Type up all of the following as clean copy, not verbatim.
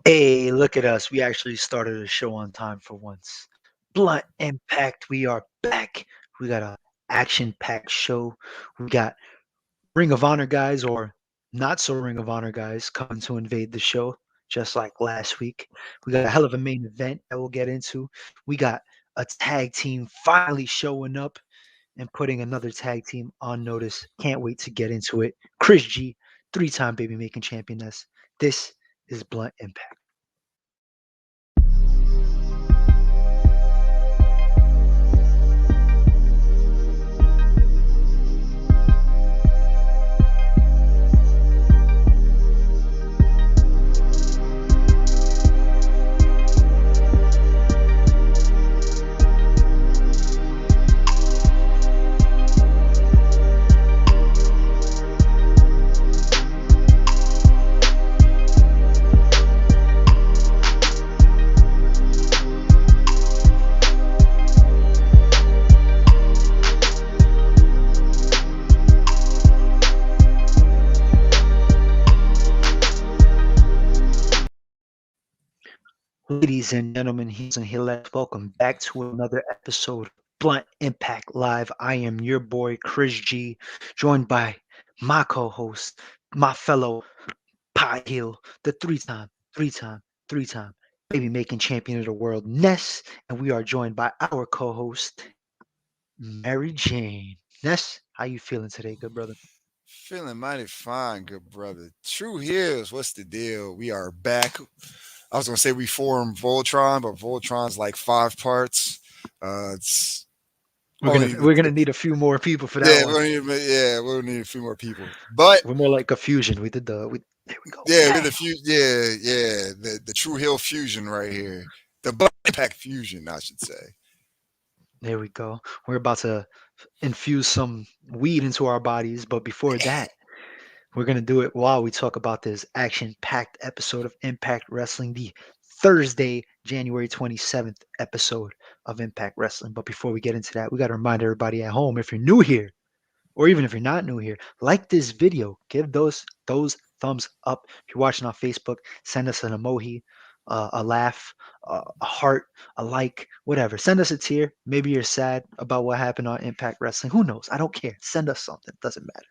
Hey, look at us. We actually started a show on time for once. Blunt Impact, we are back. We got a action-packed show. We got Ring of Honor guys or not so Ring of Honor guys coming to invade the show, just like last week. We got a hell of a main event that we'll get into. We got a tag team finally showing up and putting another tag team on notice. Can't wait to get into it. Chris G, three-time baby making championess. This is Blunt Impact. Ladies and gentlemen, heels and heelettes, welcome back to another episode of Blunt Impact Live. I am your boy, Chris G, joined by my co-host, my fellow pie heel, the three-time baby making champion of the world, Ness, and we are joined by our co-host, Mary Jane. Ness, how you feeling today, good brother? Feeling mighty fine, good brother. True Heels, what's the deal? We are back. I was gonna say we formed Voltron, but Voltron's like five parts. It's We're gonna only we're gonna need a few more people for that yeah, one. we'll need a few more people. But We're more like a fusion. There we go. yeah, we're Bang. the the True Hill fusion right here. The Black Pack fusion, I should say. There we go. We're about to infuse some weed into our bodies, but before that, we're going to do it while we talk about this action packed episode of Impact Wrestling, the Thursday, January 27th episode of Impact Wrestling. But before we get into that, we got to remind everybody at home, if you're new here, or even if you're not new here, like this video, give those thumbs up. If you're watching on Facebook, send us an emoji, a laugh, a heart, a like, whatever. Send us a tear. Maybe you're sad about what happened on Impact Wrestling. Who knows? I don't care. Send us something. Doesn't matter.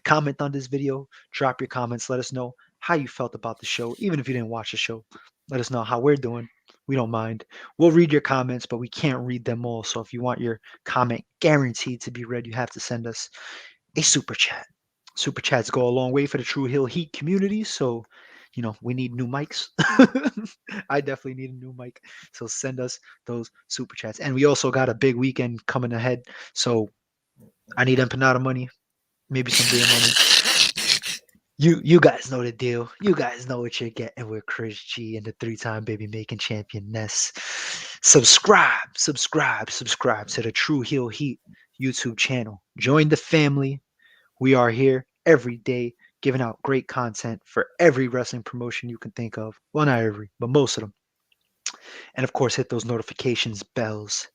Comment on this video. Drop your comments. Let us know how you felt about the show. Even if you didn't watch the show, let us know how we're doing. We don't mind. We'll read your comments, but we can't read them all. So if you want your comment guaranteed to be read, you have to send us a super chat. Super chats go a long way for the True Hill Heat community. So, we need new mics. I definitely need a new mic. So send us those super chats. And we also got a big weekend coming ahead. So I need empanada money, maybe some beer money. You guys know the deal. You guys know what you're getting with Chris G and the three-time baby making champion Ness. Subscribe to the True Heel Heat YouTube channel. Join the family. We are here every day giving out great content for every wrestling promotion you can think of. Well, not every, but most of them. And of course, hit those notifications bells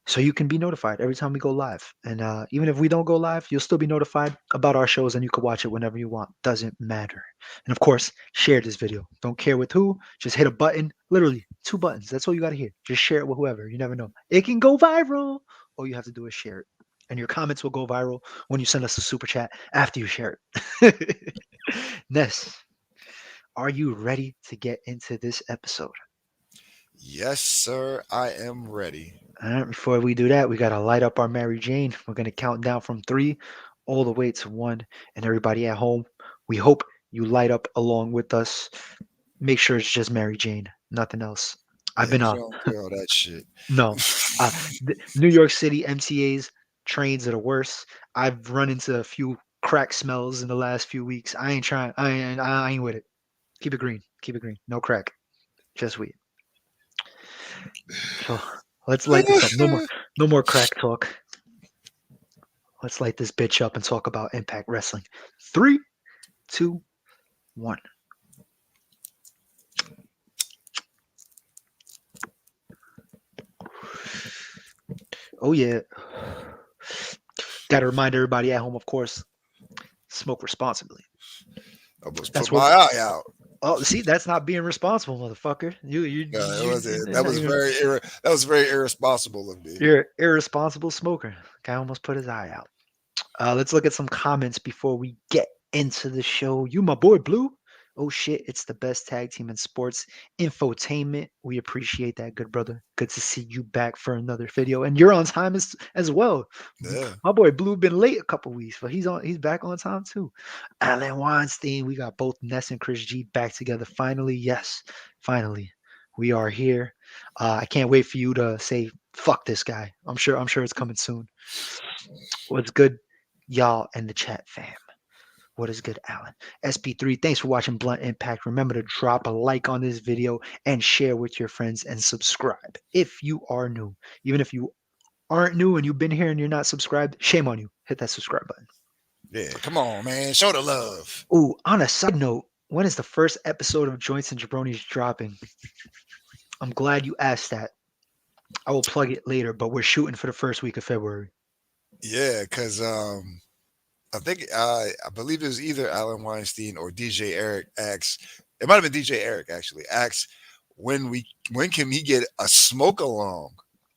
so you can be notified every time we go live. And even if we don't go live, you'll still be notified about our shows and you can watch it whenever you want. Doesn't matter. And of course, share this video. Don't care with who, just hit a button. Literally, two buttons. That's all you got to hear. Just share it with whoever. You never know. It can go viral. All you have to do is share it. And your comments will go viral when you send us a super chat after you share it. Ness, are you ready to get into this episode? Yes, sir. I am ready. All right, before we do that, we got to light up our Mary Jane. We're going to count down from 3 all the way to 1. And everybody at home, we hope you light up along with us. Make sure it's just Mary Jane, nothing else. I've Yeah, been we don't do all that shit. no, uh, New York City MTAs trains are the worst. I've run into a few crack smells in the last few weeks. I ain't trying. I ain't with it. Keep it green. Keep it green. No crack. Just weed. So let's light this up. No more crack talk. Let's light this bitch up and talk about Impact Wrestling. 3, 2, 1. Oh yeah. Got to remind everybody at home, of course. Smoke responsibly. I almost That's put what. my eye out. Oh, see, that's not being responsible, motherfucker. It was that was that was very irresponsible of me. You're an irresponsible smoker. Guy almost put his eye out. Let's look at some comments before we get into the show. You, my boy Blue. Oh shit, it's the best tag team in sports infotainment. We appreciate that, good brother. Good to see you back for another video, and you're on time as well. Yeah, My boy Blue been late a couple weeks, but he's on. He's back on time too. Alan Weinstein, we got both Ness and Chris G back together. Finally, yes, finally, we are here. I can't wait for you to say fuck this guy. I'm sure. I'm sure it's coming soon. What's good, y'all, and the chat fam? What is good, Alan? SP3, thanks for watching Blunt Impact. Remember to drop a like on this video and share with your friends and subscribe if you are new. Even if you aren't new and you've been here and you're not subscribed, shame on you. Hit that subscribe button. yeah. Come on, man. Show the love. Ooh, on a side note, when is the first episode of Joints and Jabronis dropping? I'm glad you asked that. I will plug it later, but we're shooting for the first week of February. Yeah, because I think I believe it was either Alan Weinstein or DJ Eric asked. It might have been DJ Eric actually asked when can he get a smoke along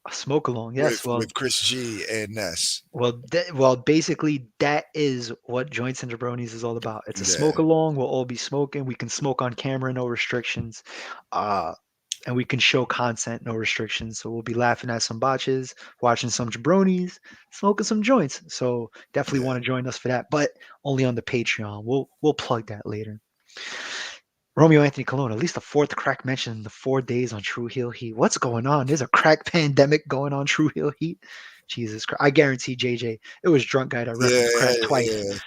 A smoke along, yes. with Chris G and Ness. Basically, that is what Joints and Jabronis is all about. It's a smoke Yeah, along. We'll all be smoking. We can smoke on camera, no restrictions. Uh, and we can show content, no restrictions. So we'll be laughing at some botches, watching some jabronis, smoking some joints. So definitely yeah. want to join us for that, but only on the Patreon. We'll plug that later. Romeo Anthony Colon, at least the fourth crack mentioned in the 4 days on True Heel Heat. What's going on? There's a crack pandemic going on True Heel Heat. Jesus Christ. I guarantee JJ, it was drunk guy that Yeah, referenced crack twice. yeah,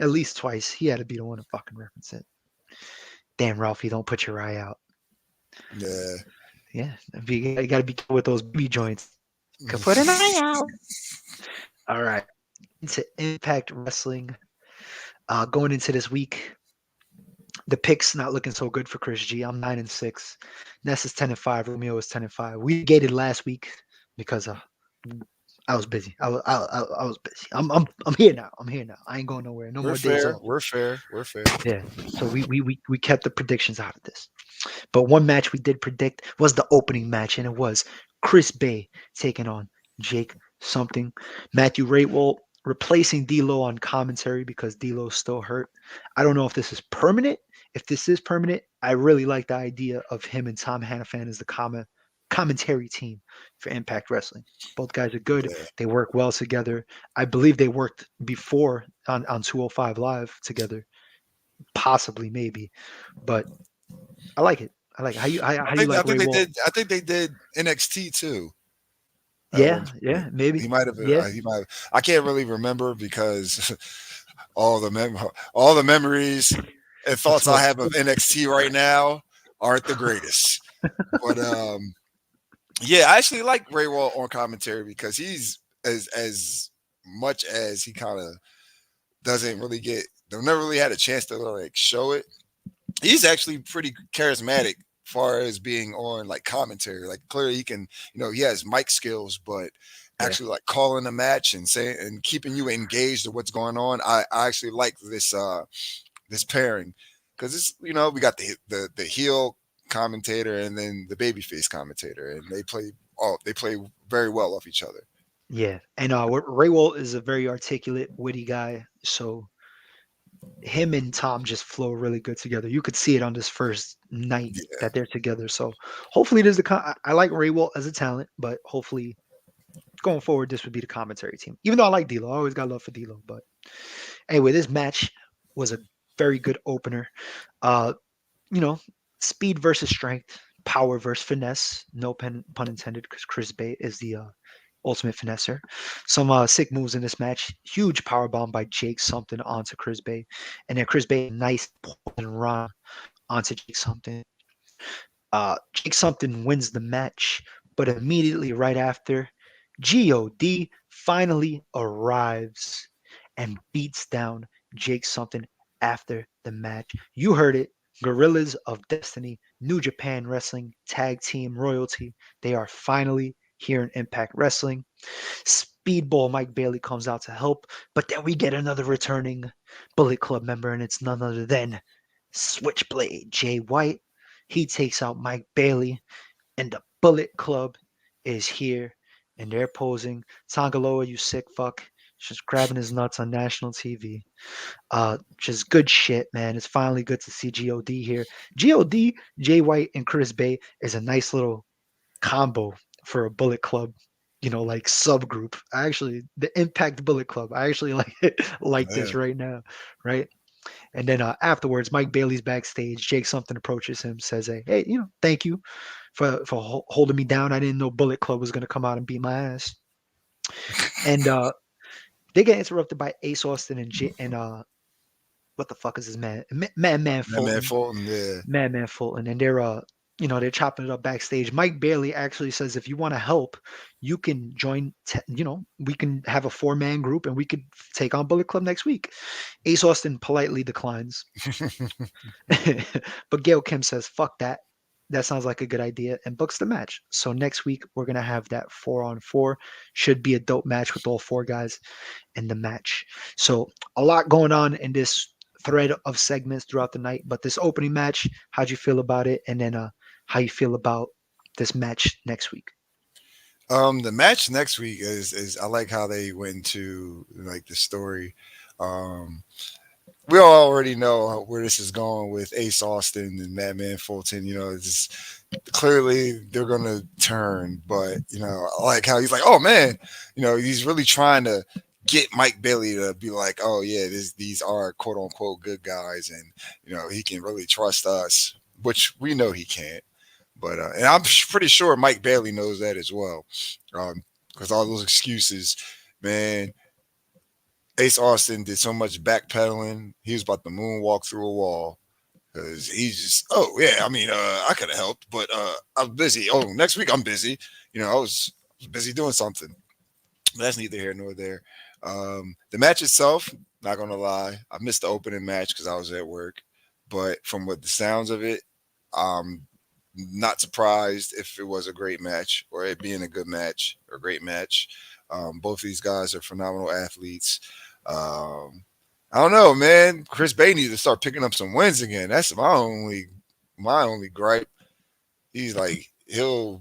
At least twice. He had to be the one to fucking reference it. Damn, Ralphie, don't put your eye out. yeah. Yeah, you got to be careful with those B joints. Could put an eye out. All right. Into Impact Wrestling. Going into this week, the picks not looking so good for Chris G. I'm 9-6. Ness is 10-5. Romeo is 10-5. We gated last week because I was busy. I was busy. I'm here now. I'm here now. I ain't going nowhere. No We're more days fair. off. We're fair. We're fair. Yeah. So we kept the predictions out of this. But one match we did predict was the opening match, and it was Chris Bay taking on Jake something. Matthew Ratewell replacing D'Lo on commentary because D'Lo's still hurt. I don't know if this is permanent. If this is permanent, I really like the idea of him and Tom Hannafan as the commentary team for Impact Wrestling. Both guys are good. Yeah. They work well together. I believe they worked before on 205 Live together, possibly maybe, but I like it. I like it. How you I like think Ray they Wall? did. I think they did NXT too at Yeah, one point. yeah, maybe. He might have. Yeah, He might. I can't really remember because all the memories and that's thoughts I what. have of NXT right now aren't the greatest. But yeah, I actually like Ray Wall on commentary because he's as much as he kind of doesn't really get. They've never really had a chance to like show it. He's actually pretty charismatic far as being on like commentary. Like clearly he can, he has mic skills, but Yeah, actually like calling a match and saying and keeping you engaged to what's going on. I actually like this pairing because it's we got the heel commentator and then the babyface commentator and they play very well off each other. yeah. And Ray Wall is a very articulate, witty guy. So him and Tom just flow really good together. You could see it on this first night Yeah, that they're together. So hopefully there's I like Ray Wall as a talent, but hopefully going forward this would be the commentary team. Even though I like D'Lo, I always got love for D'Lo. But anyway, this match was a very good opener. Uh, you know, speed versus strength, power versus finesse. No pun intended, because Chris Bay is the ultimate finesser. Some sick moves in this match. Huge power bomb by Jake something onto Chris Bay, and then Chris Bay nice poison run onto Jake something. Jake something wins the match, but immediately right after, God finally arrives and beats down Jake something after the match. You heard it. Gorillas of Destiny, New Japan Wrestling, Tag Team Royalty. They are finally here in Impact Wrestling. speedball Mike Bailey comes out to help, but then we get another returning Bullet Club member, and it's none other than Switchblade Jay White. He takes out Mike Bailey, and the Bullet Club is here, and they're posing. Tangaloa, you sick fuck, just grabbing his nuts on national TV. Just good shit, man. It's finally good to see God here. God, Jay White, and Chris Bay is a nice little combo for a Bullet Club, like subgroup. I actually the Impact Bullet Club. I actually like Yeah. this right now, right? And then afterwards, Mike Bailey's backstage. Jake something approaches him, says, "Hey, thank you for holding me down. I didn't know Bullet Club was gonna come out and beat my ass." And they get interrupted by Ace Austin and what the fuck is his man? Man That man Fulton. Fulton, yeah. Madman Fulton, and they're chopping it up backstage. Mike Bailey actually says if you want to help, you can join. We can have a 4-man group and we could take on Bullet Club next week. Ace Austin politely declines, but Gail Kim says fuck that. That sounds like a good idea and books the match. So next week we're gonna have that 4-on-4. Should be a dope match with all 4 guys in the match. So a lot going on in this thread of segments throughout the night. But this opening match, how'd you feel about it? And then how you feel about this match next week? The match next week is I like how they went into like the story. Um, we all already know where this is going with Ace Austin and Madman Fulton. It's just clearly they're gonna turn, but I like how he's like, oh man, he's really trying to get Mike Bailey to be like, oh yeah, these are quote unquote good guys, and he can really trust us, which we know he can't. But and I'm pretty sure Mike Bailey knows that as well, because all those excuses, man. Ace Austin did so much backpedaling. He was about to moonwalk through a wall because he's just, oh yeah, I mean, I could have helped, but I'm busy. Oh, next week I'm busy. I was busy doing something. But that's neither here nor there. The match itself, not gonna lie, I missed the opening match because I was at work. But from what the sounds of it, I'm not surprised if it was a great match or it being a good match or a great match. Both these guys are phenomenal athletes. Um, I don't know, man. Chris Bay needs to start picking up some wins again. That's my only gripe. He's like he'll.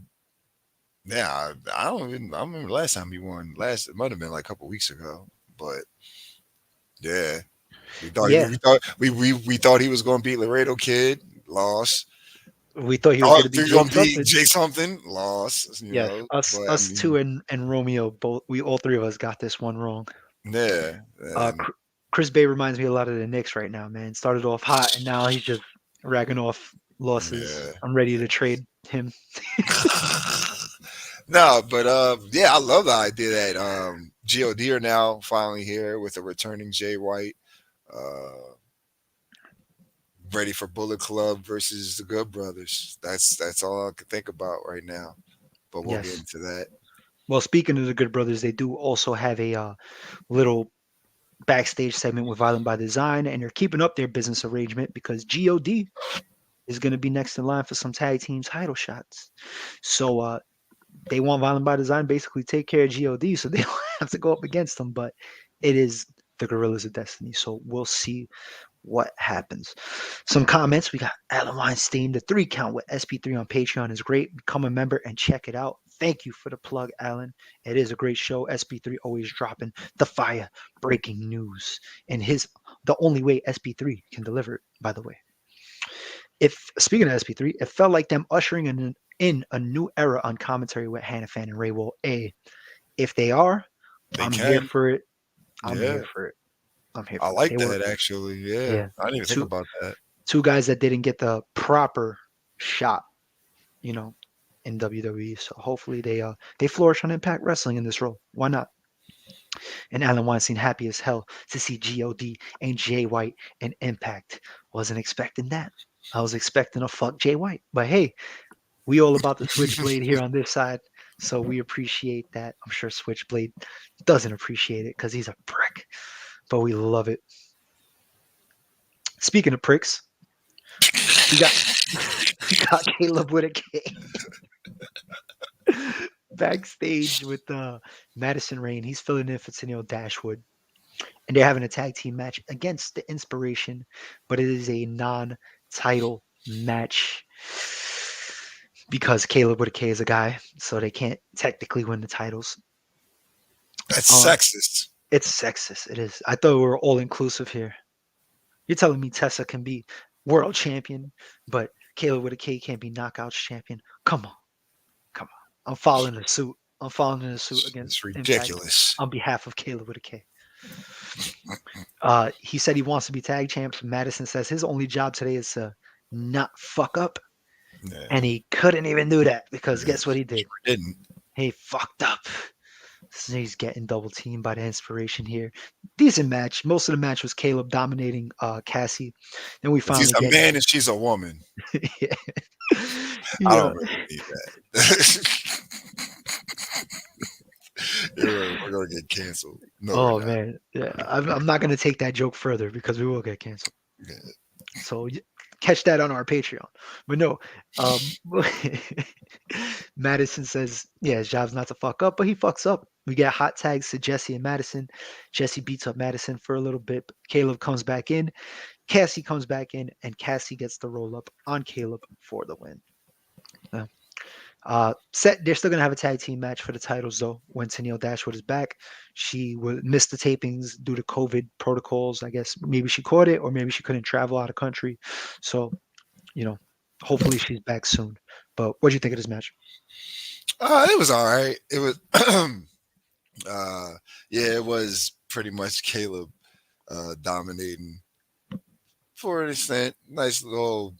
Yeah, I don't even. I remember last time he won. It might have been like a couple weeks ago, but yeah, we thought Yeah, we thought he was going to beat Laredo Kid, lost. we thought he was Oh, going to be he's Jake going to beat something. Jay something, lost. Yes, us But I us two mean, and Romeo both. We all 3 of us got this one wrong. yeah, Uh, and Cr- Chris Bay reminds me a lot of the Knicks right now, man. Started off hot and now he's just ragging off losses. yeah. I'm ready to trade him. No, but yeah, I love the idea that God are now finally here with a returning Jay White, uh, ready for Bullet Club versus the Good Brothers. That's all I can think about right now. But we'll get Yes. into that. Well, speaking of the Good Brothers, they do also have a little backstage segment with Violent by Design, and they're keeping up their business arrangement because God is going to be next in line for some tag team title shots. So they want Violent by Design basically take care of God, so they don't have to go up against them. But it is the Gorillas of Destiny, so we'll see what happens. Some comments. We got Alan Weinstein. The 3 count with SP3 on Patreon is great. Become a member and check it out. Thank you for the plug, Alan. It is a great show. SP3 always dropping the fire, breaking news, and the only way SP3 can deliver it. By the way, if speaking of SP3, it felt like them ushering in a new era on commentary with Hannafan and Raywell. If they are, They I'm here can, for it. I'm yeah. here for it. I'm here I for it. like They were that actually. Yeah, yeah, I didn't even think two about that. two guys that didn't get the proper shot, you know, in WWE. So hopefully they flourish on Impact Wrestling in this role. Why not? And Alan Weinstein happy as hell to see God and Jay White in Impact. Wasn't expecting that. I was expecting a fuck Jay White, but hey, we all about the Switchblade here on this side, so we appreciate that. I'm sure Switchblade doesn't appreciate it because he's a prick, but we love it. Speaking of pricks, we got we got Caleb with a K. backstage with Madison Rain. He's filling in for Tennille Dashwood, and they're having a tag team match against the Inspiration, but it is a non-title match because Caleb with a K is a guy, so they can't technically win the titles. That's Uh, sexist. it's sexist. It is. I thought we were all inclusive here. You're telling me Tessa can be world champion, but Caleb with a K can't be knockouts champion? Come on, come on. I'm following the suit. I'm following in the suit against It's Impact ridiculous. on behalf of Caleb with a K. He said he wants to be tag champs. Madison says his only job today is to not fuck up, Yeah, and he couldn't even do that because yeah. guess what he Sure did? didn't. He fucked up. So he's getting double teamed by the Inspiration here. Decent match. Most of the match was Caleb dominating Cassie. Then we 'Cause he's finally a get man and she's a woman. yeah. I You don't know, really believe that. We're gonna get canceled. No, we're oh not. man, yeah, I'm not gonna take that joke further because we will get canceled. Yeah. So catch that on our Patreon. But no, Madison says, yeah, his job's not to fuck up, but he fucks up. We get hot tags to Jesse and Madison. Jesse beats up Madison for a little bit. But Caleb comes back in. Cassie comes back in, and Cassie gets the roll up on Caleb for the win. Uh, they're still gonna have a tag team match for the titles though. When Tennille Dashwood is back, she will miss the tapings due to COVID protocols. I guess maybe she caught it, or maybe she couldn't travel out of country. So you know, hopefully she's back soon. But what do you think of this match? It was all right. It was, uh, yeah, it was pretty much Caleb dominating for an extent. Nice little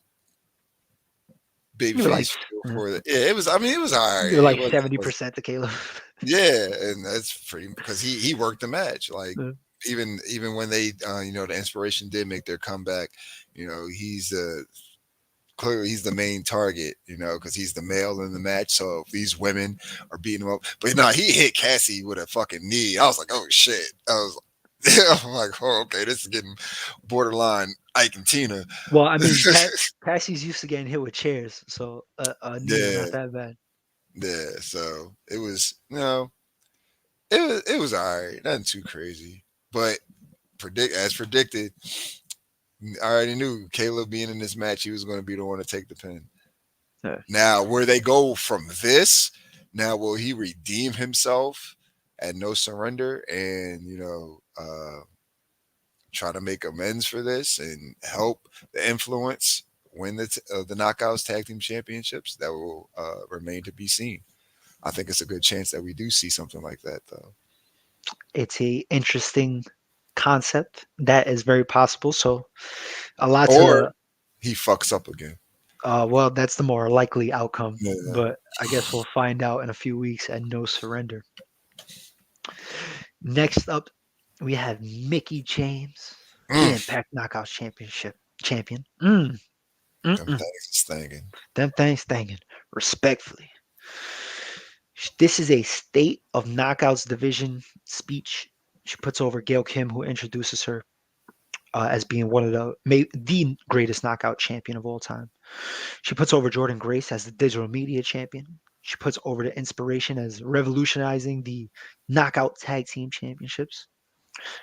baby You were like, face feel for it. Yeah, it was. I mean, it was all right. you were It like was. 70% to Caleb. Yeah, and that's pretty because he worked the match. Like Uh, even when they the Inspiration did make their comeback, he's clearly he's the main target, because he's the male in the match. So if these women are beating him up, but no, he hit Cassie with a fucking knee. I was like, oh shit. I'm like, oh okay, this is getting borderline Ike and Tina. well, I mean, Cassie's used to getting hit with chairs, so a knee is Yeah, not that bad. yeah. So it was it was all right, nothing too crazy, but as predicted, I already knew Caleb being in this match, he was going to be the one to take the pin. Yeah. Now, where they go from this, now will he redeem himself at No Surrender and try to make amends for this and help the Influence win the Knockouts Tag Team Championships? That will remain to be seen. I think it's a good chance that we do see something like that, though. It's a interesting concept that is very possible. So a lot Or to he fucks up again. well, that's the more likely outcome. Yeah. But I guess we'll find out in a few weeks at No Surrender. Next up, we have Mickie James, the Mm, Impact Knockouts Championship champion. them Mm. things is thinking. Them things thinking. Respectfully. This is a State of Knockouts division speech. She puts over Gail Kim, who introduces her as being one of the greatest knockout champion of all time. She puts over Jordan Grace as the digital media champion. She puts over the Inspiration as revolutionizing the knockout tag team championships.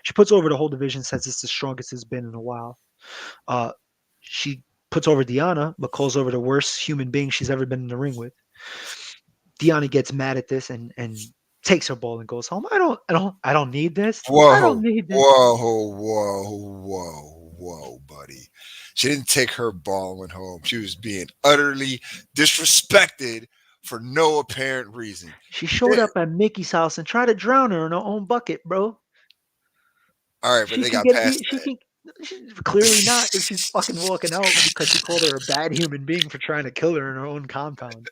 She puts over the whole division, says it's the strongest it's been in a while. Uh, she puts over Deanna, but calls over the worst human being she's ever been in the ring with. Deanna gets mad at this and takes her ball and goes home. I don't need this. I don't Whoa, need this. whoa, whoa, whoa, buddy. She didn't take her ball and went home. She was being utterly disrespected for no apparent reason. She showed Yeah. up at Mickey's house and tried to drown her in her own bucket, bro. All right, but She they can got get past she can clearly not if she's fucking walking out because she called her a bad human being for trying to kill her in her own compound.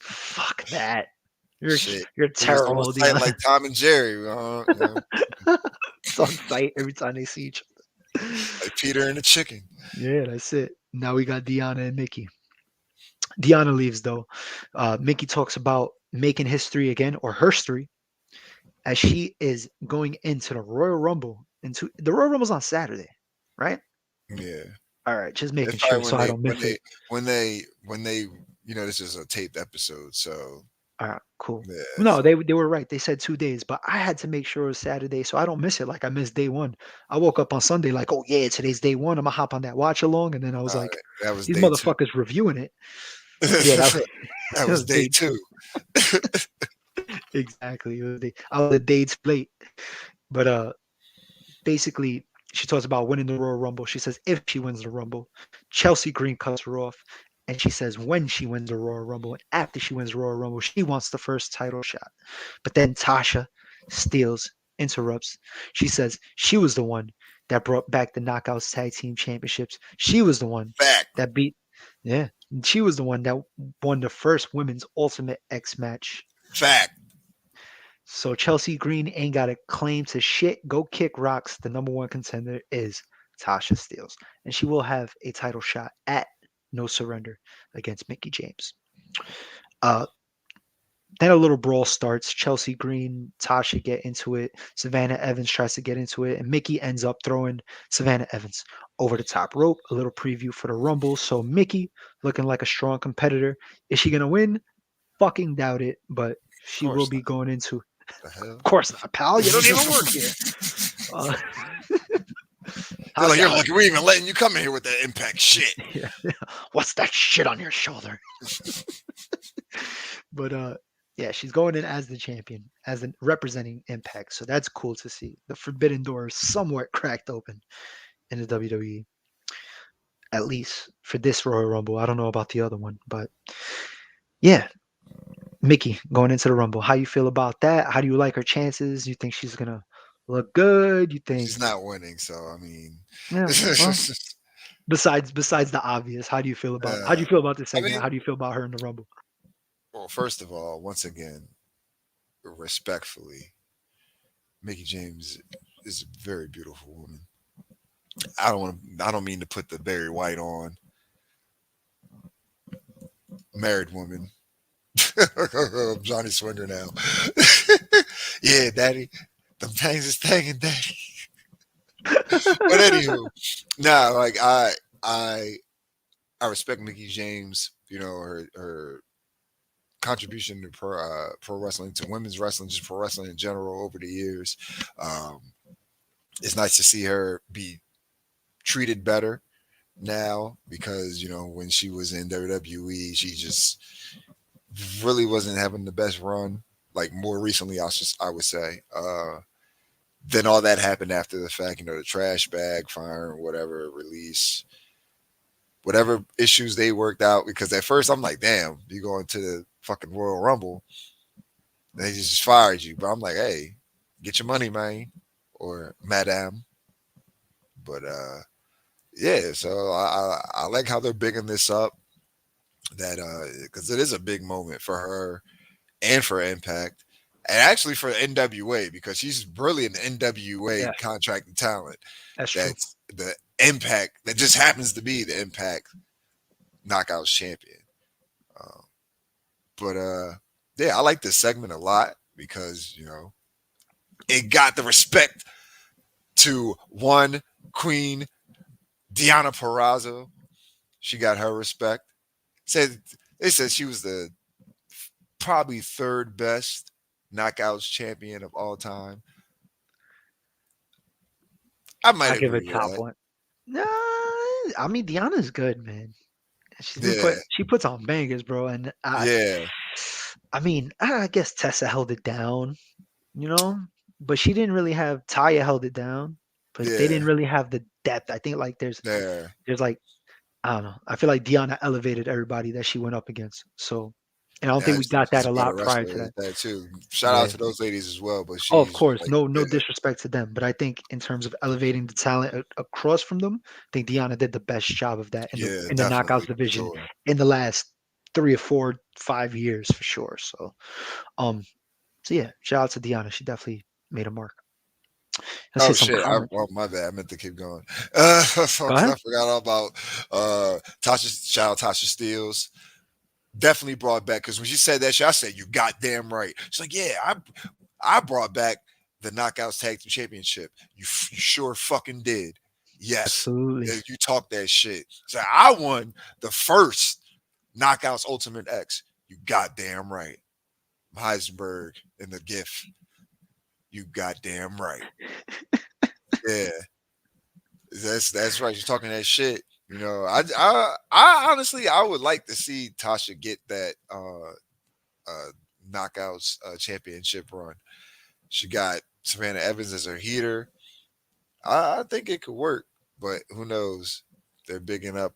Fuck that. You're shit. you're It was on terrible, site Dion. like Tom and Jerry, It's on site every time they see each other. like Peter and the chicken. Yeah, that's it. Now we got Deanna and Mickey. Deanna leaves though. Mickey talks about making history again or herstory as she is going into the Royal Rumble. Into the Royal Rumble's on Saturday, right? Yeah. All right, just It's making sure probably so I don't miss it. when they this is a taped episode, so All right, cool. Yeah, No, so they were right. They said 2 days, but I had to make sure it was Saturday so I don't miss it. Like I missed day one. I woke up on Sunday like, oh yeah, today's day one. I'm gonna hop on that watch along, and then I was like, that was these day 2. motherfuckers reviewing it. Yeah, that was, That it was was day day 2. two. Exactly. I was a day too late. But basically she talks about winning the Royal Rumble. She says if she wins the Rumble, Chelsea Green cuts her off. And she says when she wins the Royal Rumble and after she wins the Royal Rumble, she wants the first title shot. But then Tasha steals, interrupts. She says she was the one that brought back the Knockouts Tag Team Championships. She was the one Fact, that beat, yeah, she was the one that won the first Women's Ultimate X match. fact. So Chelsea Green ain't got a claim to shit. Go kick rocks. The number one contender is Tasha Steeles, and she will have a title shot at No Surrender against Mickie James. Uh, then a little brawl starts. Chelsea Green, Tasha get into it. Savannah Evans tries to get into it, and Mickie ends up throwing Savannah Evans over the top rope. A little preview for the Rumble. So Mickie looking like a strong competitor. Is she gonna win? Fucking doubt it, but Of she will course be not. going into. The hell? Of course not, pal. You don't even work here. Uh, They're how, like, you're how, lucky we're even letting you come in here with that impact shit. yeah, what's that shit on your shoulder? But yeah, she's going in as the champion, as the representing Impact. So that's cool to see. The forbidden door is somewhat cracked open in the WWE, at least for this Royal Rumble. I don't know about the other one, but yeah, Mickie going into the Rumble. How you feel about that? How do you like her chances? You think she's gonna look good? You think, She's not winning, so I mean, yeah? Well, besides the obvious, how do you feel about this I segment? mean, How do you feel about her in the Rumble? well, first of all, once again, respectfully, Mickey James is a very beautiful woman. I don't want to. I don't mean to put the Barry White on. Married woman. I'm Johnny Swinger now. Yeah, daddy. The things is thangin', daddy. But anywho, nah, like I I respect Mickey James. You know her contribution to pro wrestling, to women's wrestling, just pro wrestling in general over the years. Um, it's nice to see her be treated better now because when she was in WWE, she just really wasn't having the best run. Like more recently, I would say. Then all that happened after the fact. The trash bag, fire, whatever release, whatever issues they worked out. Because at first I'm like, damn, you going to the fucking Royal Rumble, they just fired you. But I'm like, hey, get your money, man, or madam. But yeah, so I like how they're bigging this up. That because it is a big moment for her and for Impact, and actually for NWA because she's really an NWA Yeah, contracted talent. that's true. That's the Impact that just happens to be the Impact Knockouts champion. Um, but yeah, I like this segment a lot because it got the respect to one Queen Deanna Perrazzo. She got her respect. Said they said she was the probably third best knockouts champion of all time. I might I give agree it with top that. one. No, I mean Deanna's good, man. Yeah, She puts on bangers, bro. And yeah, I mean, I guess Tessa held it down, you know, but she didn't really have Taya held it down, but they didn't yeah, really have the depth. I think like yeah. there's like I don't know. I feel like Deanna elevated everybody that she went up against. So, and I don't think Yeah, we got she's that a a better lot prior wrestler to that. at that too. Shout out Yeah. to those ladies as well, but Oh, of she's course, like, no yeah, disrespect to them, but I think in terms of elevating the talent across from them, I think Deanna did the best job of that yeah, in the knockouts definitely for division sure. in the last 3 or 4, 5 years for sure. Um, so yeah, shout out to Deanna. She definitely made a mark. Let's Oh hit some shit! comments. Oh my bad. I meant to keep going. Go Because ahead. I forgot all about Tasha. Shout out Tasha Steeles. Definitely brought back because when she said that shit, I said, "You goddamn right." She's like, "Yeah, I brought back the Knockouts Tag Team Championship. You sure fucking did. Yes, Absolutely. you talked that shit. So I won the first Knockouts Ultimate X. You goddamn right." Heisenberg in the GIF. You goddamn right. Yeah, that's right. You're talking that shit. I honestly I would like to see Tasha get that uh knockouts championship run. She got Savannah Evans as her heater. I think it could work, but who knows? They're bigging up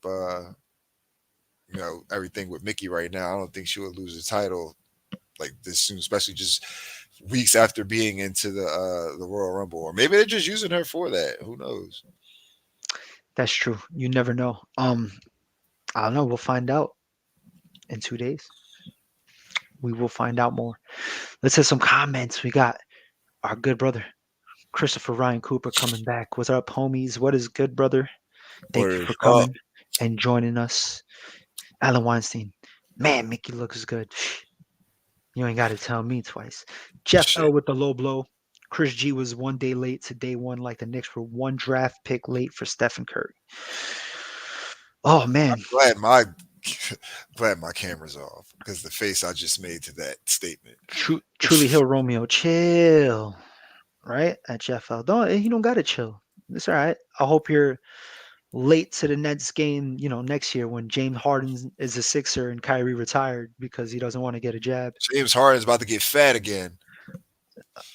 everything with Mickey right now. I don't think she would lose the title like this soon, especially just weeks after being into the Royal Rumble. Or maybe they're just using her for that. Who knows? That's true. You never know. I don't know. We'll find out in 2 days. We will find out more. Let's hit some comments. We got our good brother Christopher Ryan Cooper coming back. What's up, homies? What is good, brother? Thank you Word for up. coming and joining us. Alan Weinstein. Man, Mickey looks good. You ain't got to tell me twice. Jeff Shit. L with the low blow. Chris G was 1 day late to day one, like the Knicks were one draft pick late for Stephen Curry. Oh man, Glad my glad my camera's off because the face I just made to that statement. Truly Hill Romeo, chill. Right at Jeff L. Don't gotta chill. It's all right. I hope you're late to the Nets game, next year when James Harden is a Sixer and Kyrie retired because he doesn't want to get a jab. James Harden's about to get fat again.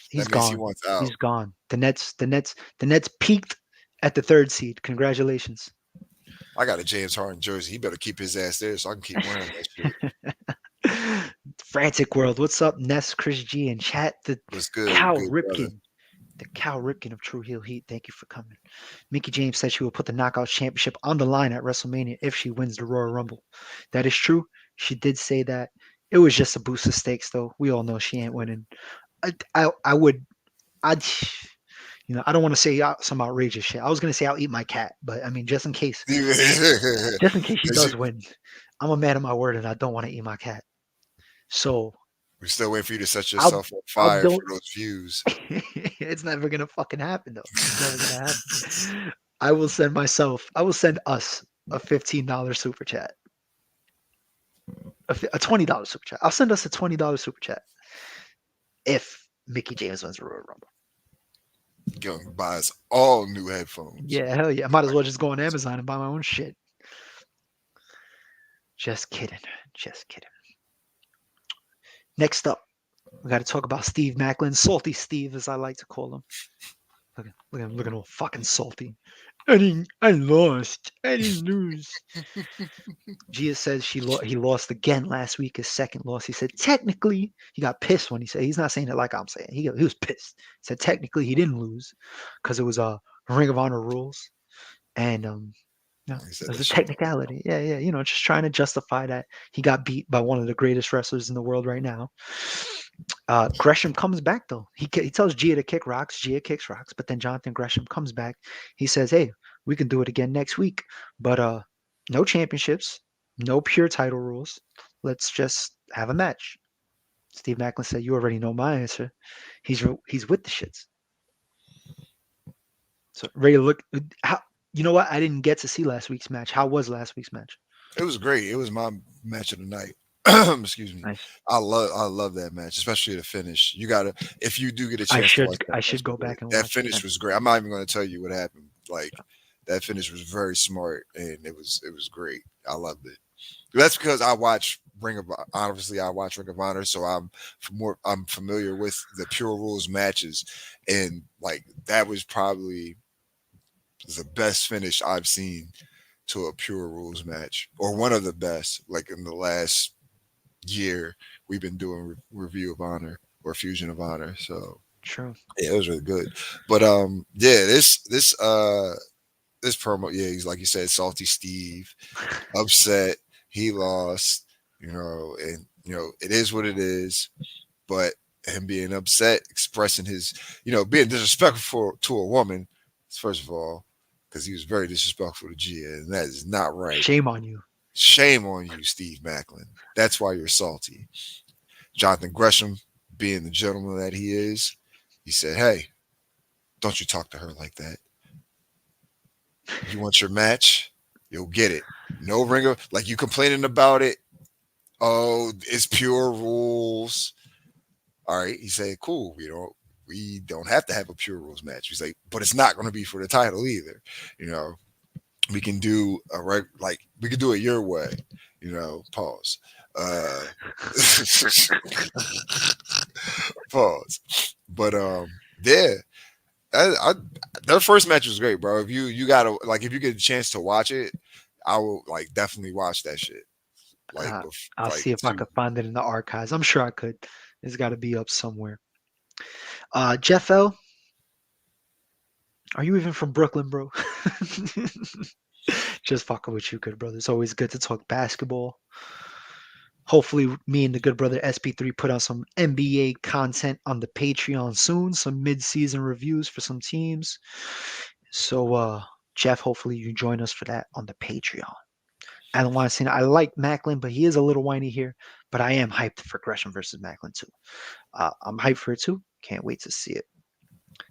He's That means he gone. wants out. He's gone. The Nets peaked at the third seed. Congratulations. I got a James Harden jersey. He better keep his ass there so I can keep wearing that shit. Frantic World. What's up, Ness, Chris G, and chat? The What's good, Cal good brother? Ripken. The Cal Ripken of True Heel Heat. Thank you for coming. Mickie James said she will put the Knockouts Championship on the line at WrestleMania if she wins the Royal Rumble. That is true. She did say that. It was just a boost of stakes, though. We all know she ain't winning. I would, I'd, I don't want to say some outrageous shit. I was gonna say I'll eat my cat, but I mean, just in case she Is does you- win, I'm a man of my word, and I don't want to eat my cat. So we still waiting for you to set I'll, yourself on I'll fire for don't. those views. It's never gonna fucking happen, though. It's never gonna happen. I will send myself. I will send us a $15 super chat, a $20 super chat. I'll send us a $20 super chat if Mickie James wins the Royal Rumble. Going to buy us all new headphones. Yeah, hell yeah. I might as well just go on Amazon and buy my own shit. Just kidding. Just kidding. Next up, we got to talk about Steve Macklin, Salty Steve, as I like to call him. Look at him looking all fucking salty. I lost. I didn't lose. Gia says he lost again last week, his second loss. He said technically he got pissed when he said he's not saying it like I'm saying. He was pissed. He said technically he didn't lose because it was Ring of Honor rules, and no, He it said was that a shit. technicality. Yeah, yeah. Just trying to justify that he got beat by one of the greatest wrestlers in the world right now. Gresham comes back though. He tells Gia to kick rocks. Gia kicks rocks, but then Jonathan Gresham comes back. He says, "Hey, we can do it again next week, but no championships, no pure title rules. Let's just have a match." Steve Macklin said, "You already know my answer. He's with the shits." So ready to look. How you know what? I didn't get to see last week's match. How was last week's match? It was great. It was my match of the night. Excuse me. Nice. I love that match, especially the finish. You gotta if you do get a I chance to should watch that I match, should go back and that watch it finish then. was great. I'm not even going to tell you what happened. Like that finish was very smart and it was great. I loved it. That's because I watch Ring of obviously I watch Ring of Honor, so I'm familiar with the Pure Rules matches, and like that was probably the best finish I've seen to a Pure Rules match, or one of the best. Like in the last year, we've been doing Review of Honor or Fusion of Honor, so True. yeah, it was really good. But yeah, this promo, yeah, he's like you said, salty Steve, upset, he lost, and it is what it is. But him being upset, expressing his, being disrespectful to a woman, first of all, because he was very disrespectful to Gia, and that is not right. Shame on you. Shame on you, Steve Macklin. That's why you're salty. Jonathan Gresham, being the gentleman that he is, he said, "Hey, don't you talk to her like that. You want your match? You'll get it. No ringer. Like you complaining about it. Oh, it's Pure Rules. all right. He said, cool. We don't have to have a pure rules match. He's like, but it's not going to be for the title either. You know, we can do we can do it your way. You know, pause. Uh, pause. But yeah, I their first match was great, bro. If you gotta like if you get a chance to watch it, I will like definitely watch that shit. Like Uh, I'll see if I too. could find it in the archives. I'm sure I could. It's got to be up somewhere. Jeff L, are you even from Brooklyn, bro? Just fucking with you, good brother. It's always good to talk basketball. Hopefully, me and the good brother SP3 put out some NBA content on the Patreon soon, some mid-season reviews for some teams. So, Jeff, hopefully you join us for that on the Patreon. I don't want to say I like Macklin, but he is a little whiny here. But I am hyped for Gresham versus Macklin too. I'm hyped for it too. Can't wait to see it.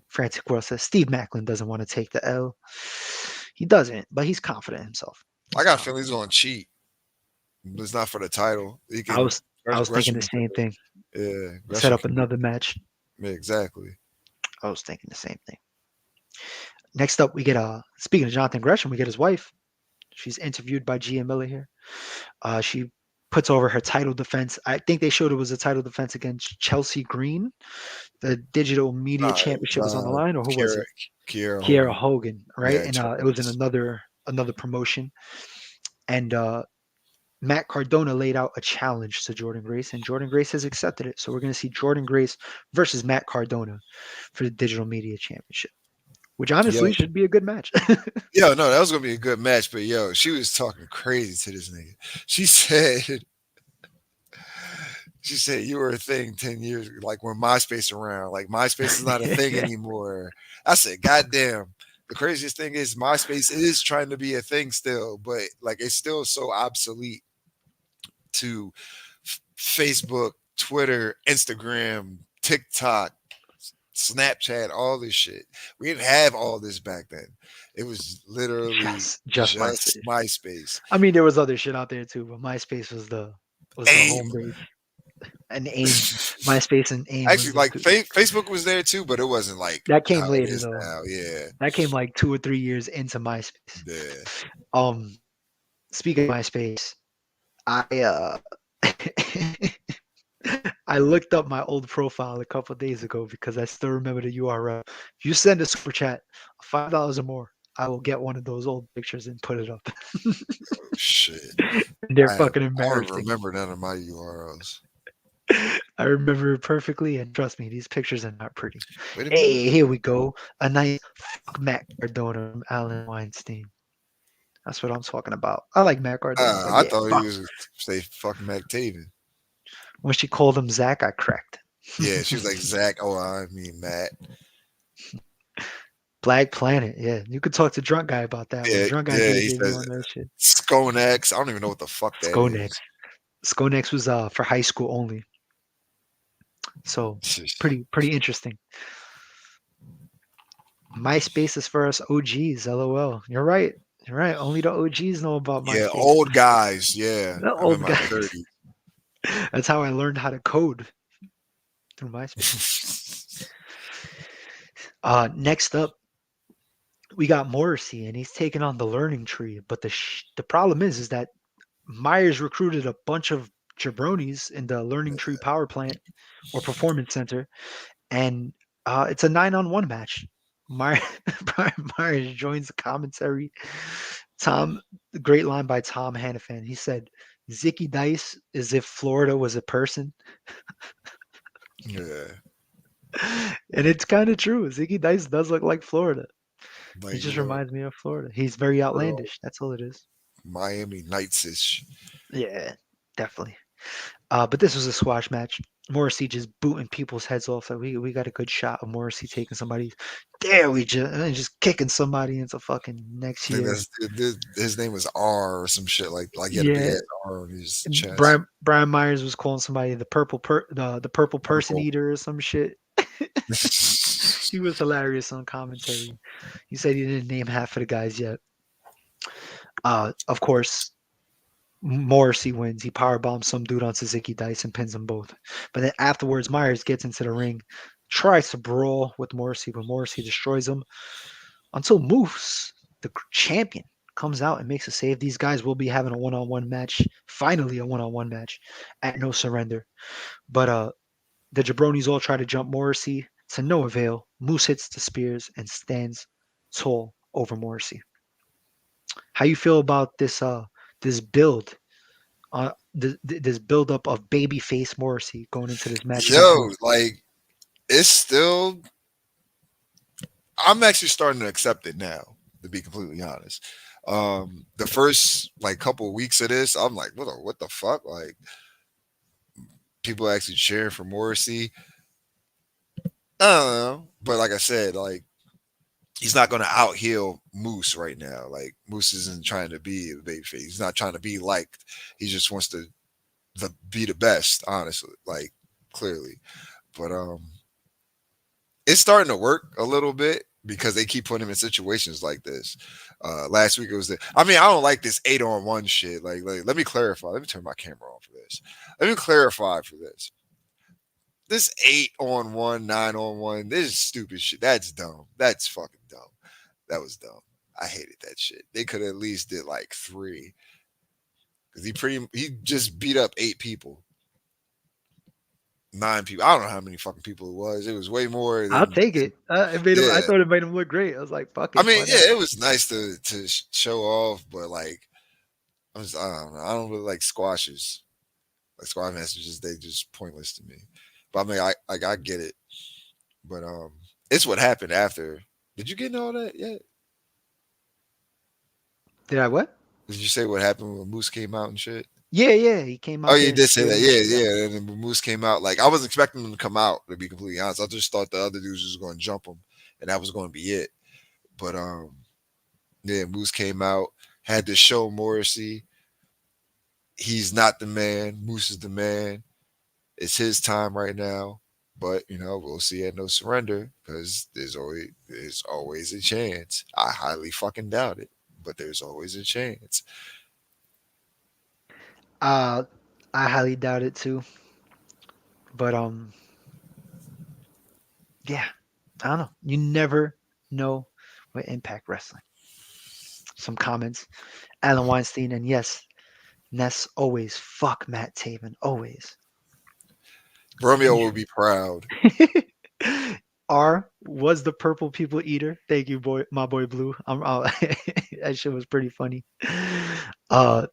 Frantic World says Steve Macklin doesn't want to take the L. He doesn't, but he's confident in himself. I He's got a feeling confident. he's going to cheat. But it's not for the title. He I can was I was thinking the Gresham. same thing. Yeah, Set Gresham up can do. another match. Yeah, exactly. I was thinking the same thing. Next up, we get speaking of Jonathan Gresham, we get his wife. She's interviewed by Gia Miller here. She puts over her title defense. I think they showed it was a title defense against Chelsea Green. The digital media Nah, it championship was on the was line, or who was Kiera, it? Kiera Kiera Hogan. Hogan, right? Yeah, And it was in Chelsea. another promotion. And Matt Cardona laid out a challenge to Jordan Grace, and Jordan Grace has accepted it. So we're going to see Jordan Grace versus Matt Cardona for the digital media championship, which Yo, honestly should be a good match. yo, no, that was gonna be a good match, but yo, she was talking crazy to this nigga. She said, she said you were a thing 10 years, like when MySpace around, like MySpace is not a thing anymore. I said, God damn. The craziest thing is MySpace is trying to be a thing still, but like it's still so obsolete to Facebook, Twitter, Instagram, TikTok, Snapchat, all this shit. We didn't have all this back then. It was literally Just just MySpace. MySpace. I mean, there was other shit out there too, but MySpace was the home AIM. base. And AIM, MySpace and AIM was Actually, the like two. Facebook was there too, but it wasn't like That how came it later is though. now. Yeah. That came like 2 or 3 years into MySpace. Yeah. Um, Speaking of MySpace, I I looked up my old profile a couple days ago because I still remember the URL. If you send a super chat, $5 or more, I will get one of those old pictures and put it up. Oh shit. They're I fucking I don't embarrassing. remember none of my URLs. I remember it perfectly, and trust me, these pictures are not pretty. Wait a minute. Hey, here we go. A nice fuck Matt Cardona from Alan Weinstein. That's what I'm talking about. I like Matt Cardona, but I yeah, thought he fuck. was say fuck McTaven. When she called him Zach, I cracked. Yeah, she was like Zach. Oh, I mean Matt. Black Planet, yeah. You could talk to Drunk Guy about that one. Yeah, Drunk Guy yeah. gave He you says on that shit. Sconex. I don't even know what the fuck that Skonex. is. Skonex was for high school only. So pretty interesting. MySpace is for us OGs, LOL. You're right. You're right. Only the OGs know about Yeah, MySpace. old guys. Yeah, The I'm in old my guys. 30s. That's how I learned how to code through MySpace. Next up, we got Morrissey, and he's taking on the Learning Tree. But the problem is that Myers recruited a bunch of jabronis in the Learning Tree power plant or performance center, and it's a 9-on-1 match. Myers, Brian Myers joins the commentary. Tom, great line by Tom Hannafan. He said, "Zicky Dice is if Florida was a person," Yeah, and it's kind of true. Zicky Dice does look like Florida. He like just reminds me of Florida. He's very real outlandish. That's all it is. Miami Nights ish. Yeah, definitely. But this was a squash match. Morrissey just booting people's heads off. Like we got a good shot of Morrissey taking somebody. There we just kicking somebody into fucking next I think year. his name was R or some shit like he had a big Yeah, ass R on his and chest. Brian Myers was calling somebody the purple person Purple. eater or some shit. He was hilarious on commentary. He said he didn't name half of the guys yet. Of course, Morrissey wins. He power bombs some dude on Suzuki Dice and pins them both. But then afterwards, Myers gets into the ring, tries to brawl with Morrissey, but Morrissey destroys him until Moose, the champion, comes out and makes a save. These guys will be having a one-on-one match, finally a one-on-one match at No Surrender. But the jabronis all try to jump Morrissey to no avail. Moose hits the spears and stands tall over Morrissey. How you feel about this build? This build up of babyface Morrissey going into this match against Yo, Moose. like it's still. I'm actually starting to accept it now. To be completely honest, the first like couple of weeks of this, I'm like, what the fuck? Like people actually cheering for Morrissey. I don't know, but like I said, like he's not going to out heel Moose right now. Like Moose isn't trying to be a babyface. He's not trying to be liked. He just wants to be the best, honestly, like clearly. But it's starting to work a little bit because they keep putting him in situations like this. Last week it was I mean, I don't like this 8-on-1 shit. Like, let me clarify. Let me turn my camera on for this. Let me clarify for this. This 8-on-1, 9-on-1, this is stupid shit. That's dumb. That's fucking dumb. That was dumb. I hated that shit. They could have at least did like 3 because he just beat up 8 people. 9 people. I don't know how many fucking people it was. It was way more I'll than. take it. It made him. I Yeah. thought it made him look great. I was like, "Fuck I it, mean, why not?" yeah, it was nice to show off, but like, I don't know. I don't really like squashes. Like squash matches, they just pointless to me. But I mean, I get it. But it's what happened after. Did you get into all that yet? Did I what? Did you say what happened when Moose came out and shit? Yeah, yeah. He came Oh, out there you and did say speared that. him. Yeah, Yep. yeah. And then when Moose came out, like I was expecting him to come out. To be completely honest, I just thought the other dudes was going to jump him, and that was going to be it. But yeah, Moose came out, had to show Morrissey he's not the man. Moose is the man. It's his time right now. But we'll see at No Surrender because there's always a chance. I highly fucking doubt it, but there's always a chance. Uh, I highly doubt it too. But yeah, I don't know. You never know with Impact Wrestling. Some comments. Alan Weinstein and yes, Ness always fuck Matt Taven always. Romeo will be proud. R was the purple people eater. Thank you, boy, my boy Blue. That shit was pretty funny. Uh,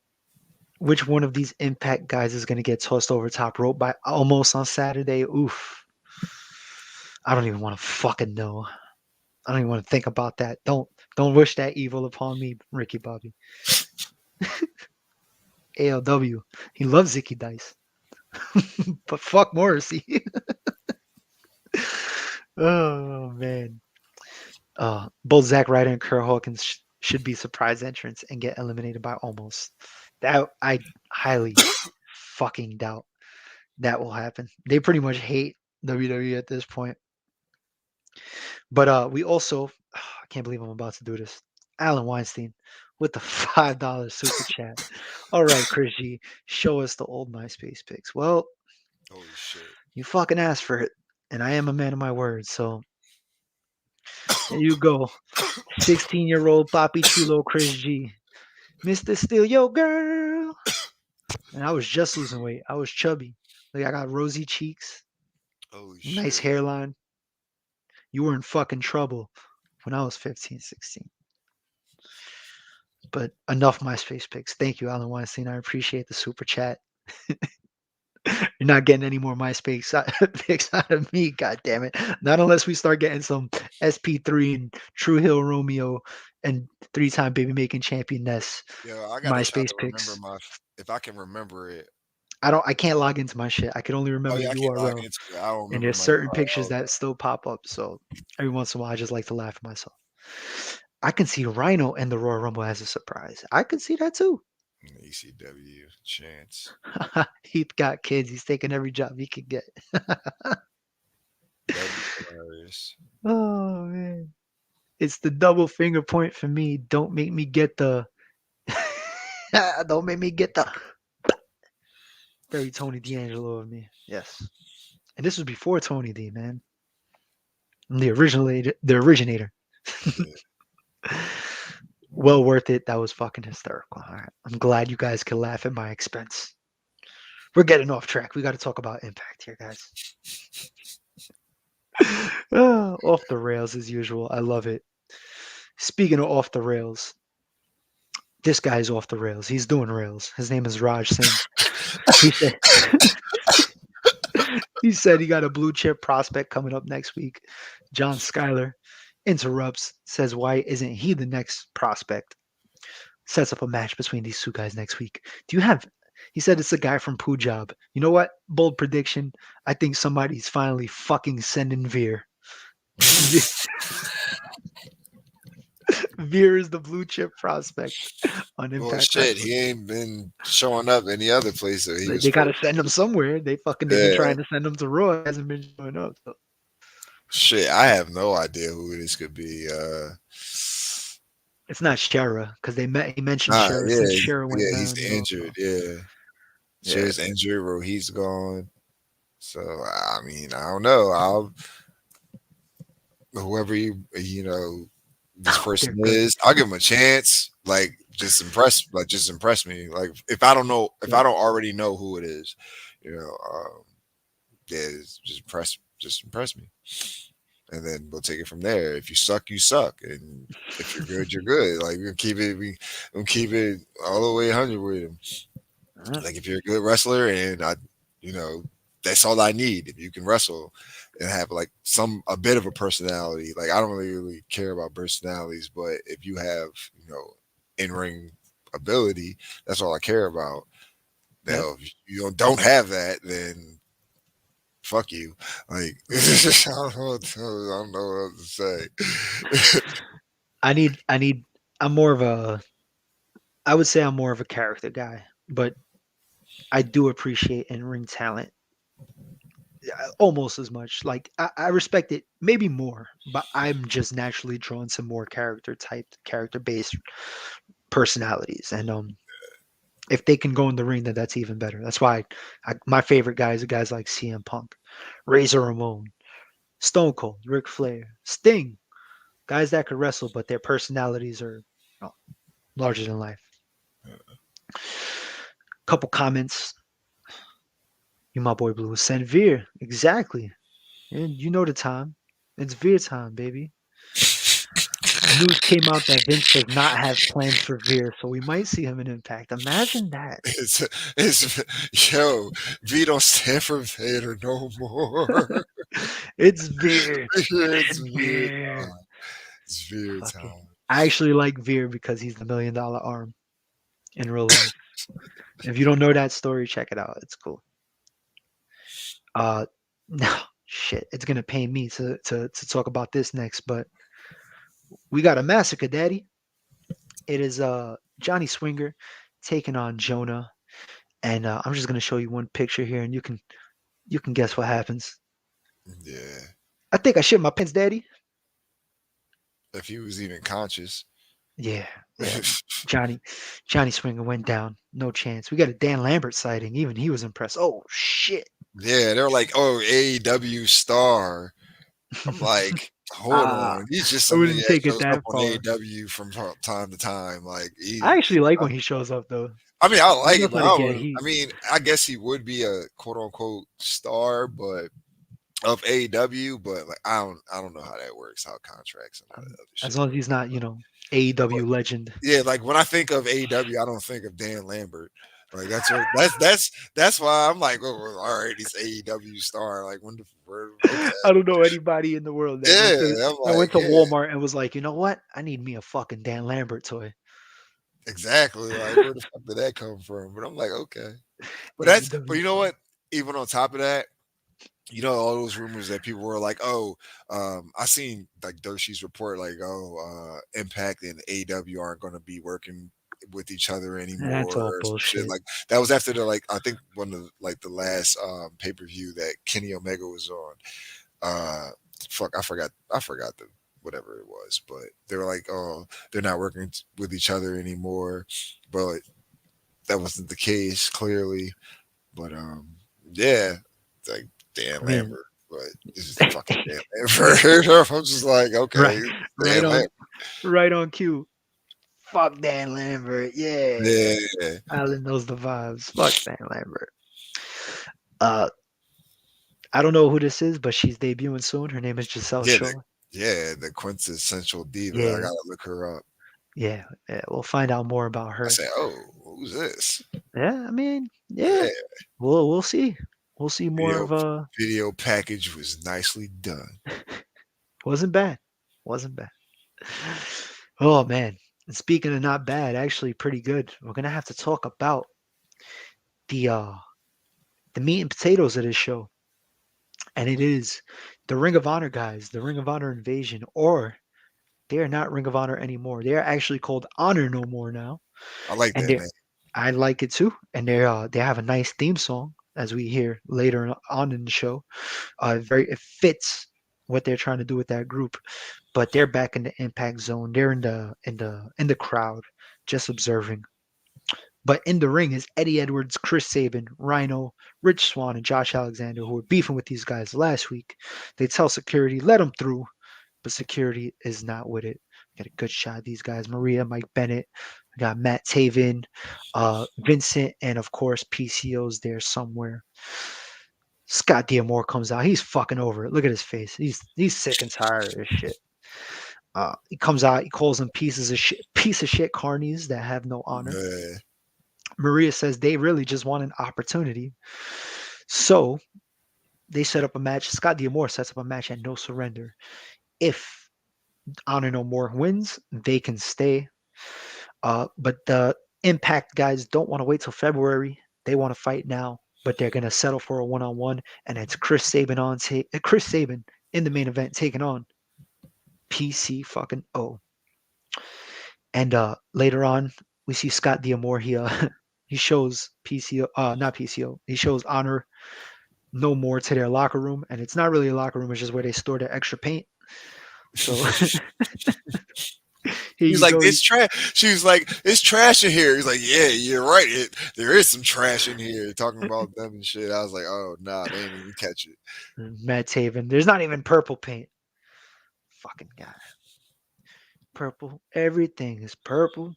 which one of these Impact guys is gonna get tossed over top rope by almost on Saturday? Oof. I don't even want to fucking know. I don't even want to think about that. Don't wish that evil upon me, Ricky Bobby. ALW. He loves Zicky Dice, but fuck Morrissey. Oh man. Both Zack Ryder and Kurt Hawkins should be surprise entrants and get eliminated by almost. That I highly fucking doubt that will happen. They pretty much hate WWE at this point. But we also, I can't believe I'm about to do this. Alan Weinstein with the $5 super chat. All right, Chris G, show us the old MySpace pics. Well, Holy shit. you fucking asked for it, and I am a man of my word. So here you go. 16-year-old Papi Chulo Chris G. Mr. Steal Your Girl. And I was just losing weight. I was chubby. Like I got rosy cheeks, Holy nice shit. hairline. You were in fucking trouble when I was 15, 16. But enough MySpace pics. Thank you, Alan Weinstein. I appreciate the super chat. You're not getting any more MySpace pics out of me, god damn it. Not unless we start getting some SP3 and True Hill Romeo and 3-time baby making champion Ness Yo, I gotta try MySpace to remember pics. if I can remember it. I can't log into my shit. I can only Oh remember yeah, the I can't log URL. into it. I don't And remember there's my certain URL. pictures that still pop up. So every once in a while I just like to laugh at myself. I can see Rhino and the Royal Rumble as a surprise. I can see that too. ECW chance. He's got kids. He's taking every job he can get. That'd be hilarious. Oh man. It's the double finger point for me. Don't make me get the Don't make me get the very Tony D'Angelo of me. Yes. And this was before Tony D, man. I'm the originator. Yeah. Well worth it. That was fucking hysterical. All right. I'm glad you guys can laugh at my expense. We're getting off track. We got to talk about Impact here, guys. Off the rails as usual. I love it. Speaking of off the rails, this guy's off the rails. He's doing rails. His name is Raj Singh. He said he said he got a blue chip prospect coming up next week. John Schuyler interrupts, says why isn't he the next prospect? Sets up a match between these two guys next week. Do you have he said it's a guy from Punjab. You know what? Bold prediction. I think somebody's finally fucking sending Veer. Veer is the blue chip prospect on Well, Impact shit, Wrestling. he ain't been showing up any other place that he They, was they got to supposed send him somewhere. They've been to. trying to send him to Raw. He hasn't been showing up. So. Shit, I have no idea who this could be. It's not Shera because he mentioned Nah, Shera yeah, since Shera went he's down. injured. Yeah, Yeah, Cher's injured. Rohit's gone. So I mean, I don't know. I'll whoever this person they're good. is, I'll give him a chance. Just impress me. Like if I don't know, if Yeah. I don't already know who it is, you know, yeah, just impress me, and then we'll take it from there. If you suck, you suck, and if you're good, you're good. Like we keep it all the way 100 with him. Uh-huh. Like if you're a good wrestler, and you know, that's all I need. If you can wrestle and have like a bit of a personality, like I don't really care about personalities, but if you have in ring ability, that's all I care about. Yep. Now, if you don't have that, then fuck you. Like I don't know what else to say. I need. I'm more of a. I would say I'm more of a character guy, but I do appreciate in ring talent almost as much. Like I respect it maybe more, but I'm just naturally drawn to more character based personalities. And if they can go in the ring, then that's even better. That's why my favorite guys are guys like CM Punk, Razor Ramon, Stone Cold, Ric Flair, Sting, guys that could wrestle, but their personalities are larger than life. Couple comments. You, my boy Blue, send Veer. Exactly. And you know the time. It's Veer time, baby. News came out that Vince does not have plans for Veer, so we might see him in Impact. Imagine that. It's yo, V don't stand for Vader no more. It's Veer. It's Send Veer Veer. time. It's Veer Okay. time. I actually like Veer because he's the $1 million arm in real life. If you don't know that story, check it out. It's cool. No, shit. It's gonna pain me to talk about this next, but we got a massacre, Daddy. It is Johnny Swinger taking on Jonah, and I'm just gonna show you one picture here, and you can guess what happens. Yeah. I think I shit my pants, Daddy. If he was even conscious. Yeah, yeah. Johnny Johnny Swinger went down. No chance. We got a Dan Lambert sighting. Even he was impressed. Oh shit. Yeah, they're like, oh, AEW star. I'm like, hold Ah, on. He's just I some nigga wouldn't that take it shows up that on far. AEW from time to time. Like I he actually like when he shows up though. I mean, I He like knows it, but how I to don't get really, I heat. mean, I guess he would be a quote unquote star, but of AEW, but like I don't know how that works, how contracts and all that other As shit long as work. he's not, AEW But legend. yeah, like when I think of AEW, I don't think of Dan Lambert. Like that's why I'm like, oh, well, all right, he's AEW star. Like okay, I don't know anybody in the world that yeah. I'm went like, to yeah, Walmart and was like, you know what? I need me a fucking Dan Lambert toy. exactly. Like where the fuck did that come from? But I'm like, okay, but AEW you know star. what? Even on top of that, all those rumors that people were like, oh, I seen like Dorsey's report, like, oh, Impact and AW aren't going to be working with each other That's anymore all or some shit. bullshit. Like that was after the like I think one of the last pay per view that Kenny Omega was on. Uh, fuck, I forgot the whatever it was, but they were like, oh, they're not working with each other anymore, but that wasn't the case clearly. But yeah, it's like Dan I mean, Lambert, but it's just fucking Dan Lambert. I'm just like, right, okay, right Dan on, Lambert. right on cue. Fuck Dan Lambert. Yeah, Yeah, Alan knows the vibes. Fuck Dan Lambert. Uh, I don't know who this is, but she's debuting soon. Her name is Giselle yeah, Shaw. the quintessential diva. I Yeah, gotta look her up. yeah, yeah. We'll find out more about I her. say, oh, who's this? Yeah, I mean, yeah. Yeah, We'll see. We'll see more video of video package was nicely done. wasn't bad. Wasn't bad. Oh man. And speaking of not bad, actually pretty good. We're gonna have to talk about the uh the meat and potatoes of this show. And it is the Ring of Honor guys, the Ring of Honor invasion, or they are not Ring of Honor anymore. They are actually called Honor No More now. I like And that they name. I like it too. And they have a nice theme song as we hear later on in the show. Very it fits what they're trying to do with that group. But they're back in the impact zone. They're in the crowd, just observing. But in the ring is Eddie Edwards, Chris Sabin, Rhino, Rich Swann, and Josh Alexander, who were beefing with these guys last week. They tell security, let them through, but security is not with it. Get a good shot of these guys. Maria, Mike Bennett, we got Matt Taven, Vincent, and of course PCO's there somewhere. Scott D'Amore comes out. He's fucking over it. Look at his face. He's sick and tired of this shit. He comes out. He calls them piece of shit carnies that have no honor. Yeah. Maria says they really just want an opportunity. So they set up a match. Scott D'Amore sets up a match at No Surrender. If Honor No More wins, they can stay. But the Impact guys don't want to wait till February. They want to fight now, but they're gonna settle for a one-on-one, and it's Chris Sabin in the main event taking on PC fucking O. And later on, we see Scott D'Amore. He shows PCO, not PCO. He shows Honor No More to their locker room, and it's not really a locker room. It's just where they store their extra paint. So here He's you like, go. it's trash. She was like, it's trash in here. He's like, yeah, you're right. There is some trash in here. Talking about them and shit. I was like, oh nah, they didn't even catch it. Matt Taven. There's not even purple paint. Fucking guy. Purple. Everything is purple.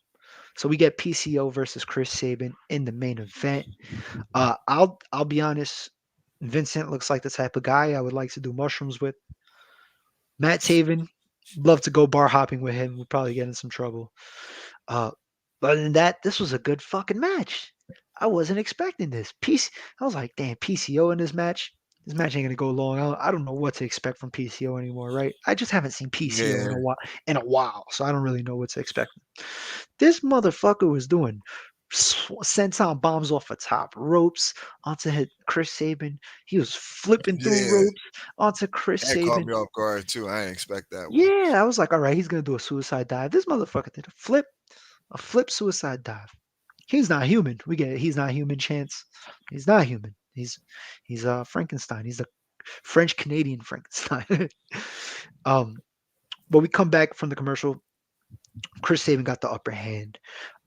So we get PCO versus Chris Sabin in the main event. I'll be honest. Vincent looks like the type of guy I would like to do mushrooms with. Matt Taven, love to go bar hopping with him. We'll probably get in some trouble. Uh, other than that, this was a good fucking match. I wasn't expecting this. I was like, damn, PCO in this match. This match ain't gonna go long. I don't know what to expect from PCO anymore, right? I just haven't seen PCO Yeah, in a while, so I don't really know what to expect. This motherfucker was doing senton bombs off the top ropes onto Chris Sabin. He was flipping through yeah. ropes onto Chris That caught Sabin. me off guard too. I didn't expect that one. Yeah, I was like, all right, he's gonna do a suicide dive. This motherfucker did a flip suicide dive. He's not human. We get it. He's not human. Chance. He's not human. He's Frankenstein. He's a French Canadian Frankenstein. um, but we come back from the commercial. Chris Sabin got the upper hand.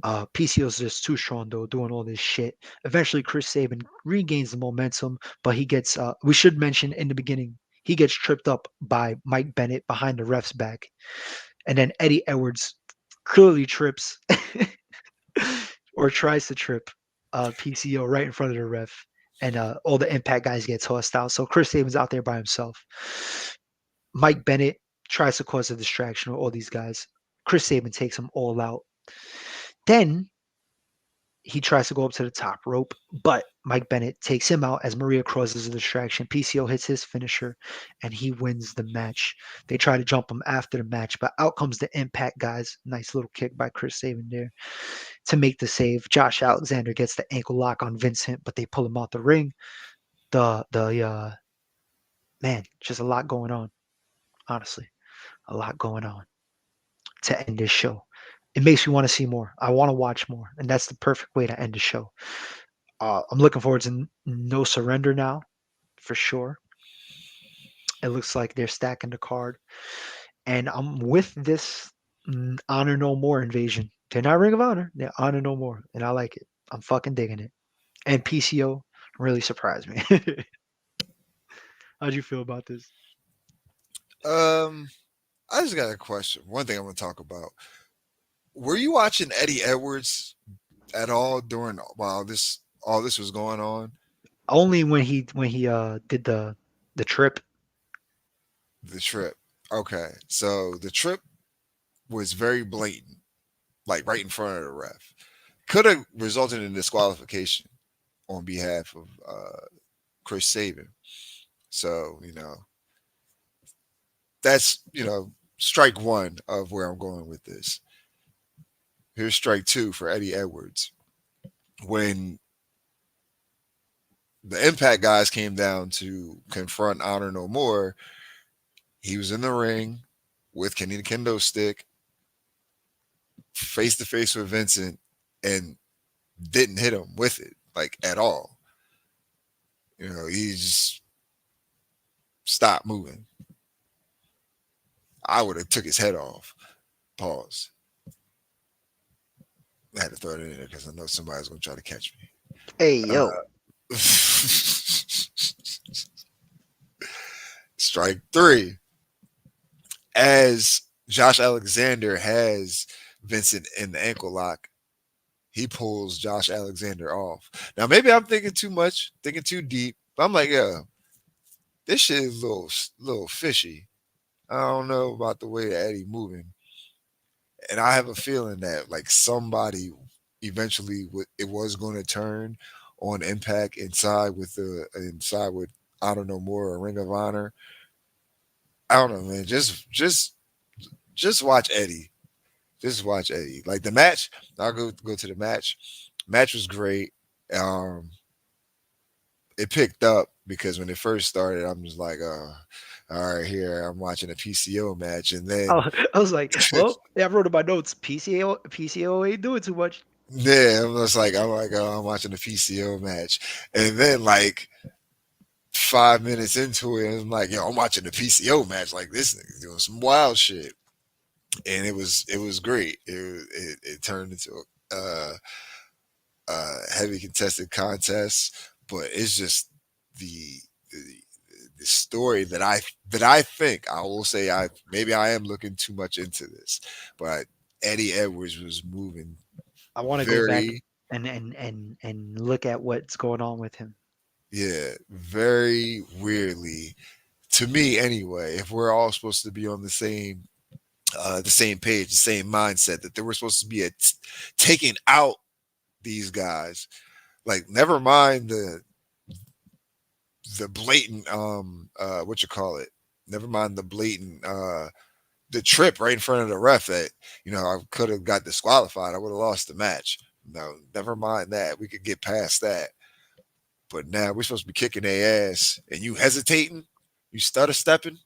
PCO's just too strong though, doing all this shit. Eventually, Chris Sabin regains the momentum, but he gets. We should mention in the beginning, he gets tripped up by Mike Bennett behind the ref's back, and then Eddie Edwards clearly trips or tries to trip PCO right in front of the ref, and all the Impact guys get tossed out. So Chris Sabin's out there by himself. Mike Bennett tries to cause a distraction with all these guys. Chris Sabin takes them all out. Then he tries to go up to the top rope, but Mike Bennett takes him out as Maria crosses a distraction. PCO hits his finisher, and he wins the match. They try to jump him after the match, but out comes the Impact guys. Nice little kick by Chris Sabin there to make the save. Josh Alexander gets the ankle lock on Vincent, but they pull him out the ring. The man, just a lot going on. Honestly, a lot going on to end this show. It makes me want to see more. I want to watch more, and that's the perfect way to end the show. I'm looking forward to No Surrender now, for sure. It looks like they're stacking the card, and I'm with this Honor No More invasion. They're not Ring of Honor. They're Honor No More, and I like it. I'm fucking digging it. And PCO really surprised me. How'd you feel about this? Um, I just got a question. One thing I'm gonna talk about. Were you watching Eddie Edwards at all during while this all this was going on? Only when he did the trip. The trip. Okay, so the trip was very blatant, like right in front of the ref. Could have resulted in disqualification on behalf of Chris Sabin. So that's strike one of where I'm going with this. Here's strike two for Eddie Edwards. When the Impact guys came down to confront Honor No More, he was in the ring with Kenny the Kendo stick, face to face with Vincent, and didn't hit him with it like at all. He just stopped moving. I would have took his head off. Pause. I had to throw it in there because I know somebody's gonna try to catch me. Hey yo. Strike three. As Josh Alexander has Vincent in the ankle lock, he pulls Josh Alexander off. Now, maybe I'm thinking too much, thinking too deep. But I'm like, yeah, this shit is a little fishy. I don't know about the way that Eddie moving. And I have a feeling that like somebody eventually it was going to turn on Impact inside with I don't know more a Ring of Honor. I don't know, man. Just watch Eddie. Just watch Eddie. Like the match, I'll go to the match. Match was great. Um, it picked up because when it first started, I'm just like, all right, here I'm watching a PCO match, and then I was like, well, yeah, I wrote in my notes. PCO ain't doing too much. yeah, I'm like, oh, I'm watching a PCO match, and then like 5 minutes into it, I'm like, yo, I'm watching the PCO match. Like this nigga's doing some wild shit, and it was great. It turned into a heavy contested contest, but it's just the the, the story that I think I will say I am looking too much into this, but Eddie Edwards was moving I want to go back very and look at what's going on with him. very weirdly to me anyway. If we're all supposed to be on the same page, the same mindset that there were supposed to be taking out these guys, like never mind the blatant what you call it, never mind the blatant the trip right in front of the ref that I could have got disqualified, I would have lost the match. No, never mind that, we could get past that. But now we're supposed to be kicking their ass and you hesitating, you stutter stepping.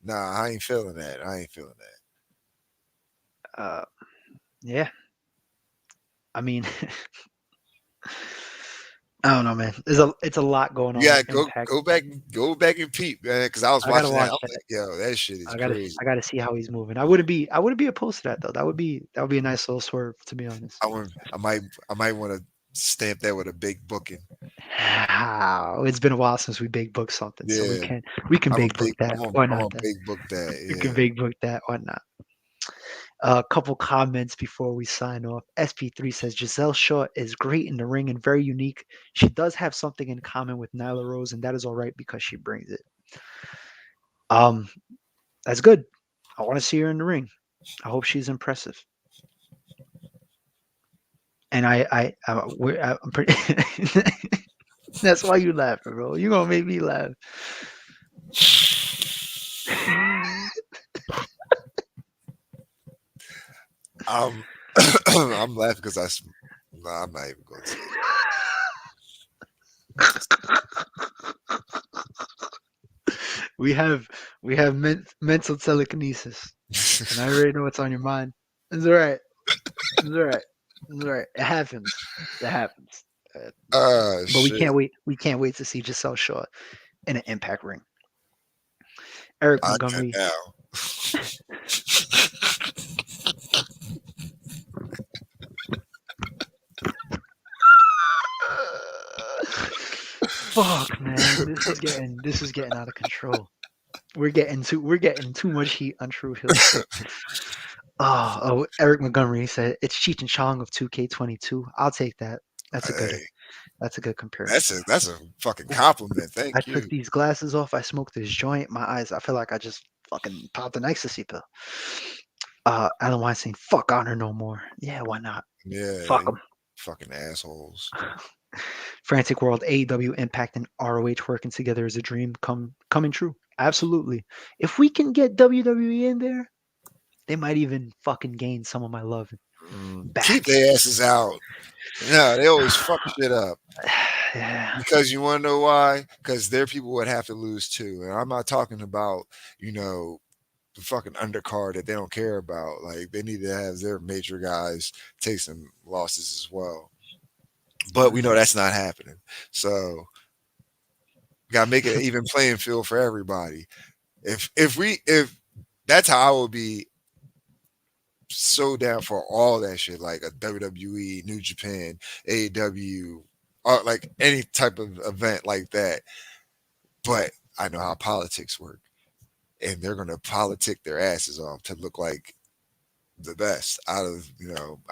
Nah, I ain't feeling that. I ain't feeling that. Uh, yeah. I mean, I don't know, man. It's a lot going on Yeah, with Impact. go back and peep, man. Because I was I gotta watching that. watch I'm that. like, yo, that shit is crazy. I gotta see how he's moving. I wouldn't be opposed to that though. That would be a nice little swerve, to be honest. I might want to stamp that with a big booking. It's been a while since we big booked something, so Yeah, we can big book that. Why I'm not? a Then big book that. we can Yeah. big book that. Why not? A couple comments before we sign off. SP3 says Giselle Shaw is great in the ring and very unique. She does have something in common with Nyla Rose, and that is all right because she brings it. Um, that's good. I want to see her in the ring. I hope she's impressive. And I'm pretty. That's why you laughing, bro. You gonna make me laugh. I'm I'm laughing because nah, I'm not even going to say it. we have mental telekinesis, and I already know what's on your mind. It's all right. It's all right. It's all right. It happens. It happens. But we can't Shit. wait. We can't wait to see Giselle Shaw in an Impact ring. Eric I can Montgomery. now. Fuck, man, this is getting out of control. We're getting too much heat on True Hill shit. Oh, Eric Montgomery said it's Cheech and Chong of 2K22. I'll take that. That's a good Hey, that's a good comparison. that's a fucking Oof. compliment. I Thank took you. these glasses off. I smoked this joint. My eyes. I feel like I just fucking popped an ecstasy pill. Alan Weinstein. Fuck Honor no more. Yeah, why not? Yeah, Fuck you them. fucking assholes. Frantic World, AEW, Impact, and ROH working together is a dream coming true. Absolutely. If we can get WWE in there, they might even fucking gain some of my love Keep back. their asses out. No, they always fuck shit up. Yeah, Because you want to know why? Because their people would have to lose too. And I'm not talking about, you know, the fucking undercard that they don't care about. Like, they need to have their major guys take some losses as well. But we know that's not happening. So, got to make it an even playing field for everybody. If that's how I would be so down for all that shit, like a WWE, New Japan, AEW, or like any type of event like that. But I know how politics work, and they're gonna politic their asses off to look like the best out of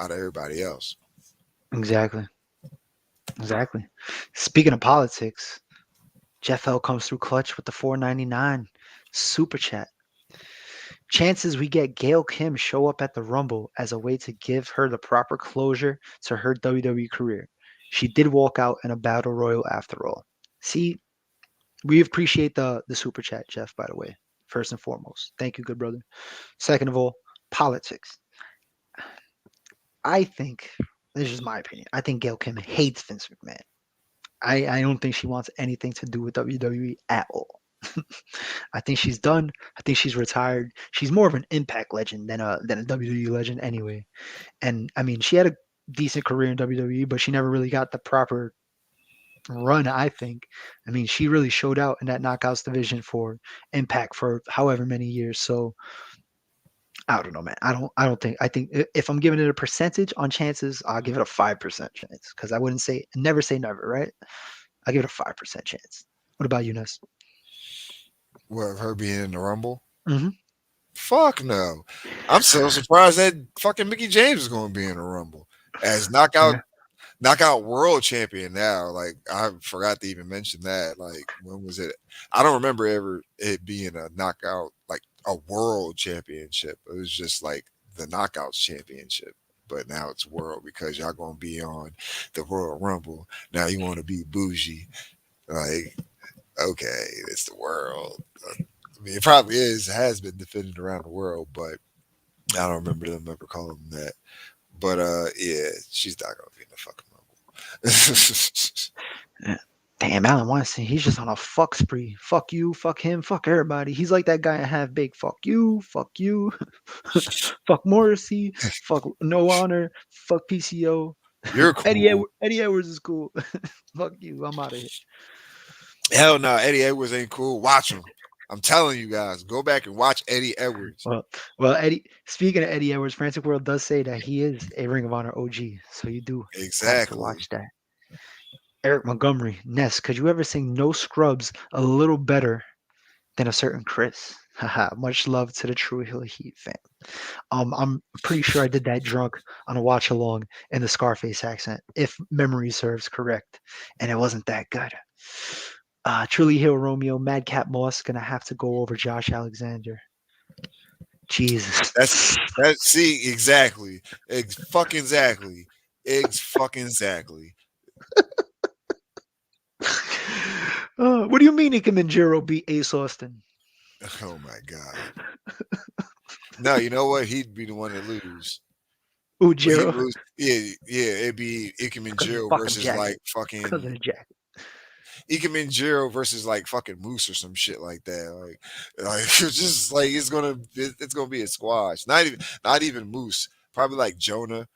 everybody else. exactly. Exactly. Speaking of politics, Jeff L comes through clutch with the 4.99 super chat. Chances we get Gail Kim show up at the Rumble as a way to give her the proper closure to her WWE career. She did walk out in a battle royal after all. See, we appreciate the super chat, Jeff, by the way. First and foremost. Thank you, good brother. Second of all, politics. I think, this is my opinion, I think Gail Kim hates Vince McMahon. I don't think she wants anything to do with WWE at all. I think she's done. I think she's retired. She's more of an Impact legend than a WWE legend anyway. And I mean, she had a decent career in WWE, but she never really got the proper run. I think. I mean, she really showed out in that Knockouts division for Impact for however many years. So I don't know, man. I don't think. I think if I'm giving it a percentage on chances, I'll give it a 5% chance because I wouldn't say never, right? I give it a 5% chance. What about you, Ness? What, her being in the Rumble? Hmm. Fuck no. I'm so surprised that fucking Mickie James is going to be in the Rumble as Yeah. knockout world champion now. Like, I forgot to even mention that. Like, when was it? I don't remember ever it being a knockout, like a world championship. It was just like the knockouts championship. But now it's world because y'all gonna be on the Royal Rumble. Now you want to be bougie. Like, okay, it's the world. I mean, it probably has been defended around the world, but I don't remember them ever calling them that. But yeah, she's not gonna be in the fucking Rumble. Yeah. Damn, Alan Weinstein, he's just on a fuck spree. Fuck you, fuck him, fuck everybody. He's like that guy in Half Baked. Fuck you, fuck Morrissey, fuck No Honor, fuck PCO. You're cool. Eddie Edwards is cool. Fuck you, I'm out of here. Hell no, Eddie Edwards ain't cool. Watch him. I'm telling you guys, go back and watch Eddie Edwards. Well, Eddie. Speaking of Eddie Edwards, Frantic World does say that he is a Ring of Honor OG, so you do have to Exactly. watch that. Eric Montgomery, Ness, could you ever sing No Scrubs a little better than a certain Chris? Haha, much love to the True Hill Heat fam. I'm pretty sure I did that drunk on a watch along in the Scarface accent, if memory serves correct, and it wasn't that good. Truly Hill Romeo, Madcap Moss gonna have to go over Josh Alexander. Jesus. That's see exactly. Fucking exactly. Fucking exactly. What do you mean Ike Manjiro beat Ace Austin? Oh my god. No, you know what? He'd be the one to lose. But he Ujiro. lose. Yeah, yeah. It'd be It's Ikemen because of the Jiro fucking versus like jacket. It's because of fucking the jacket. Ikemen Jiro versus like fucking Moose or some shit like that. Like it's just like it's gonna be a squash. Not even Moose. Probably like Jonah,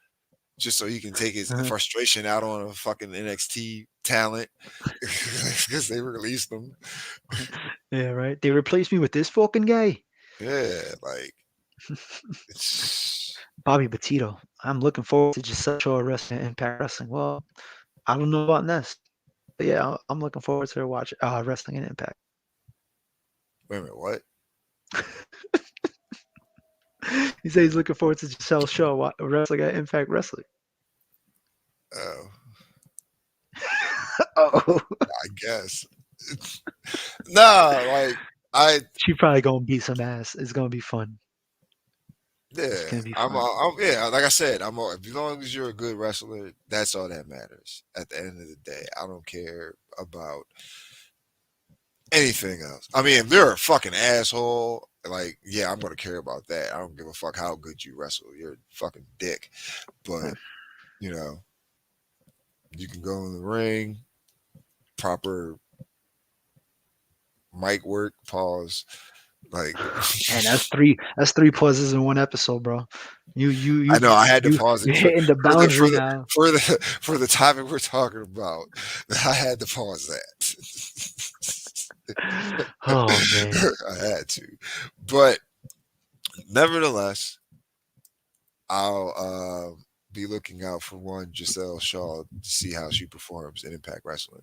just so he can take his Uh-huh. frustration out on a fucking NXT talent because they released them. Yeah, right. They replaced me with this fucking guy, Yeah, like it's Bobby Petito. I'm looking forward to just such a wrestling Impact Wrestling. Well, I don't know about Ness. But yeah, I'm looking forward to watch wrestling and Impact. Wait a minute, what? He said he's looking forward to Giselle's show, wrestling at Impact Wrestling. Oh, Oh, I guess. Nah, like I she probably gonna beat some ass. It's gonna be fun. It's yeah, gonna be fun. yeah. Like I said, as long as you're a good wrestler, that's all that matters. At the end of the day, I don't care about anything else. I mean, if you're a fucking asshole, like yeah, I'm gonna care about that. I don't give a fuck how good you wrestle. You're a fucking dick. But Yeah. you know, you can go in the ring, proper mic work, pause. Like And that's three pauses in one episode, bro. You you I you know I had to you pause it you're hitting the for the for boundary the now. for the for the topic we're talking about. I had to pause that. Oh man. I had to, but nevertheless, I'll be looking out for one Giselle Shaw to see how she performs in Impact Wrestling.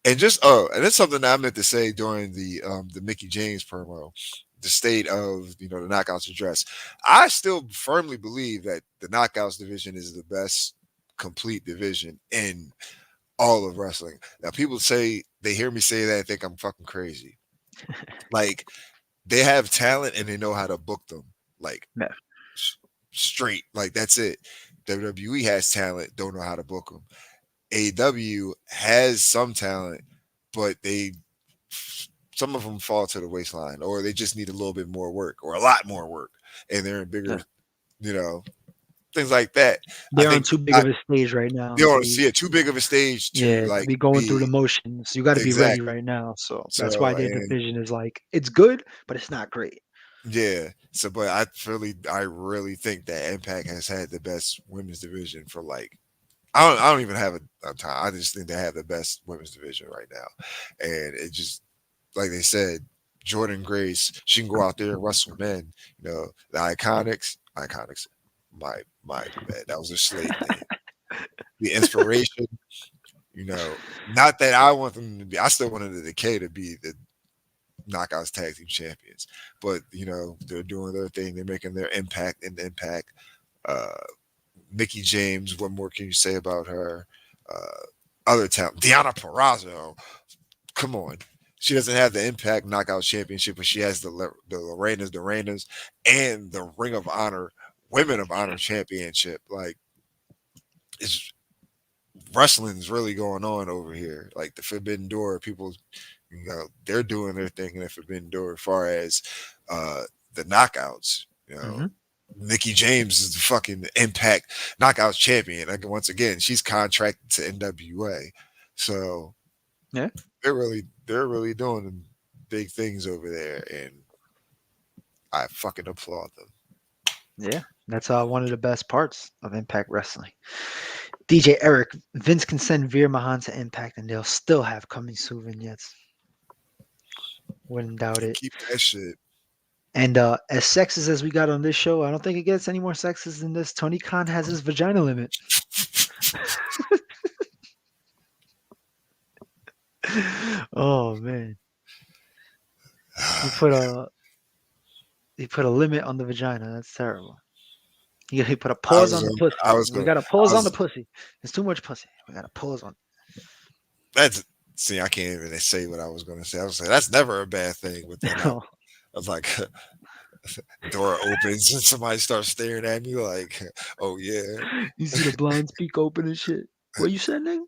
And just and it's something that I meant to say during the Mickie James promo, the state of the knockouts address. I still firmly believe that the knockouts division is the best complete division in all of wrestling. Now people say they hear me say that, think I'm fucking crazy. Like they have talent and they know how to book them. Like Yeah. s- straight. Like that's it. WWE has talent, don't know how to book them. AEW has some talent, but some of them fall to the waistline, or they just need a little bit more work, or a lot more work, and they're in bigger, Yeah. you know, things like that. I They're on think too big of a stage right now they to don't be see it too big of a stage to yeah, to like be going through be the motions. You gotta be ready exactly. right now. So that's So why their and division is like it's good, but it's not great. yeah, so but I really think that Impact has had the best women's division for like I don't even have a time. I just think they have the best women's division right now, and it just like they said, Jordan Grace, she can go out there and wrestle men. The Iconics. My bad. That was a slate name. The Inspiration. Not that I want them to be. I still wanted the Decay to be the Knockouts Tag Team Champions, but they're doing their thing. They're making their impact in the Impact. Uh, Mickie James. What more can you say about her? Uh, Other talent, Deanna Perrazzo. Come on. She doesn't have the Impact Knockout Championship, but she has the Lorenas, and the Ring of Honor Women of Honor Championship. Like, it's wrestling's really going on over here. Like the Forbidden Door, people, they're doing their thing in the Forbidden Door as far as the knockouts. Hmm. Mickie James is the fucking Impact Knockouts champion. Like, once again, she's contracted to NWA, so Yeah. they're really doing big things over there, and I fucking applaud them. Yeah. That's one of the best parts of Impact Wrestling. DJ Eric, Vince can send Veer Mahan to Impact and they'll still have coming soon vignettes. Wouldn't doubt it. Keep that shit. And as sexist as we got on this show, I don't think it gets any more sexist than this. Tony Khan has his vagina limit. Oh man, he Oh, put a he put a limit on the vagina. That's terrible. He put a I pause was on the gonna, pussy. I was We gonna, got to I pause on the was. pussy. There's too much pussy. We got to pause on. That's see, I can't even say what I was gonna say. I was like, that's never a bad thing. But then I was like, door opens and somebody starts staring at me like, oh yeah, You see the blonde speak open and shit. What you said, nigga?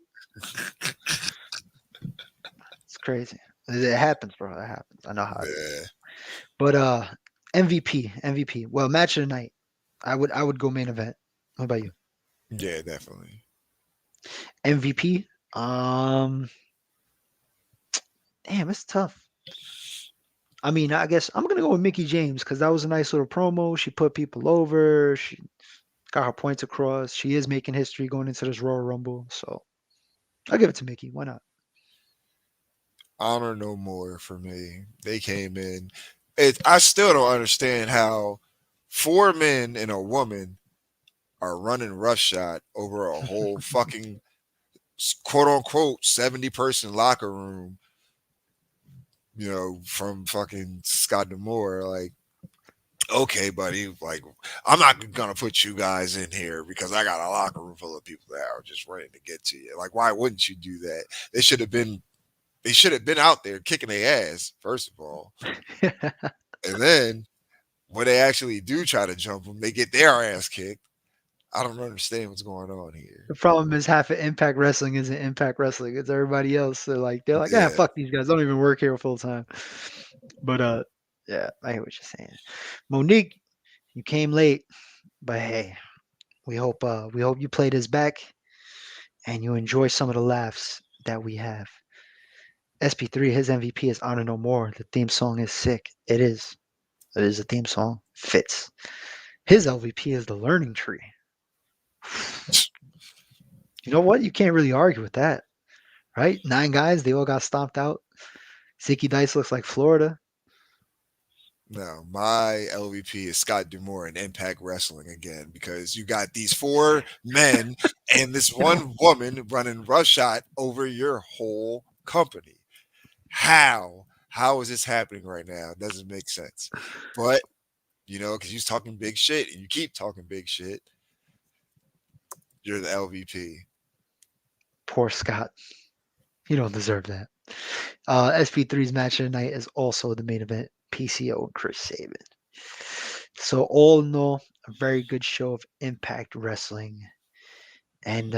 It's crazy. It happens, bro. It happens. I know how it is. yeah, But MVP. Well, match of the night. I would go main event. What about you? yeah, definitely. MVP. Damn, it's tough. I mean, I guess I'm gonna go with Mickie James because that was a nice little promo. She put people over. She got her points across. She is making history going into this Royal Rumble. So I'll give it to Mickie. Why not? Honor no more for me. They came in. I still don't understand how four men and a woman are running roughshod over a whole fucking quote unquote 70-person locker room, from fucking Scott Demore. Like, okay, buddy, like, I'm not gonna put you guys in here because I got a locker room full of people that are just ready to get to you. Like, why wouldn't you do that? They should have been they should have been out there kicking their ass, first of all. And then when they actually do try to jump them, they get their ass kicked. I don't understand what's going on here. The problem is half of Impact Wrestling isn't Impact Wrestling. It's everybody else. They're like, yeah, Yeah. fuck these guys. Don't even work here full time. But yeah, I hear what you're saying. Monique, you came late, but hey, we hope you played us back and you enjoy some of the laughs that we have. SP3, his MVP is Honor No More. The theme song is sick. It is. It is a theme song. Fits. His LVP is the Learning Tree. You know what? You can't really argue with that, right? 9 guys, they all got stomped out. Zicky Dice looks like Florida. No, my LVP is Scott Demore in Impact Wrestling again because you got these 4 men and this one woman running roughshod over your whole company. How? How is this happening right now? It doesn't make sense. But, because you're talking big shit and you keep talking big shit, you're the LVP. Poor Scott. You don't deserve that. SP3's match of the night is also the main event. PCO and Chris Sabin. So all in all, a very good show of Impact Wrestling, and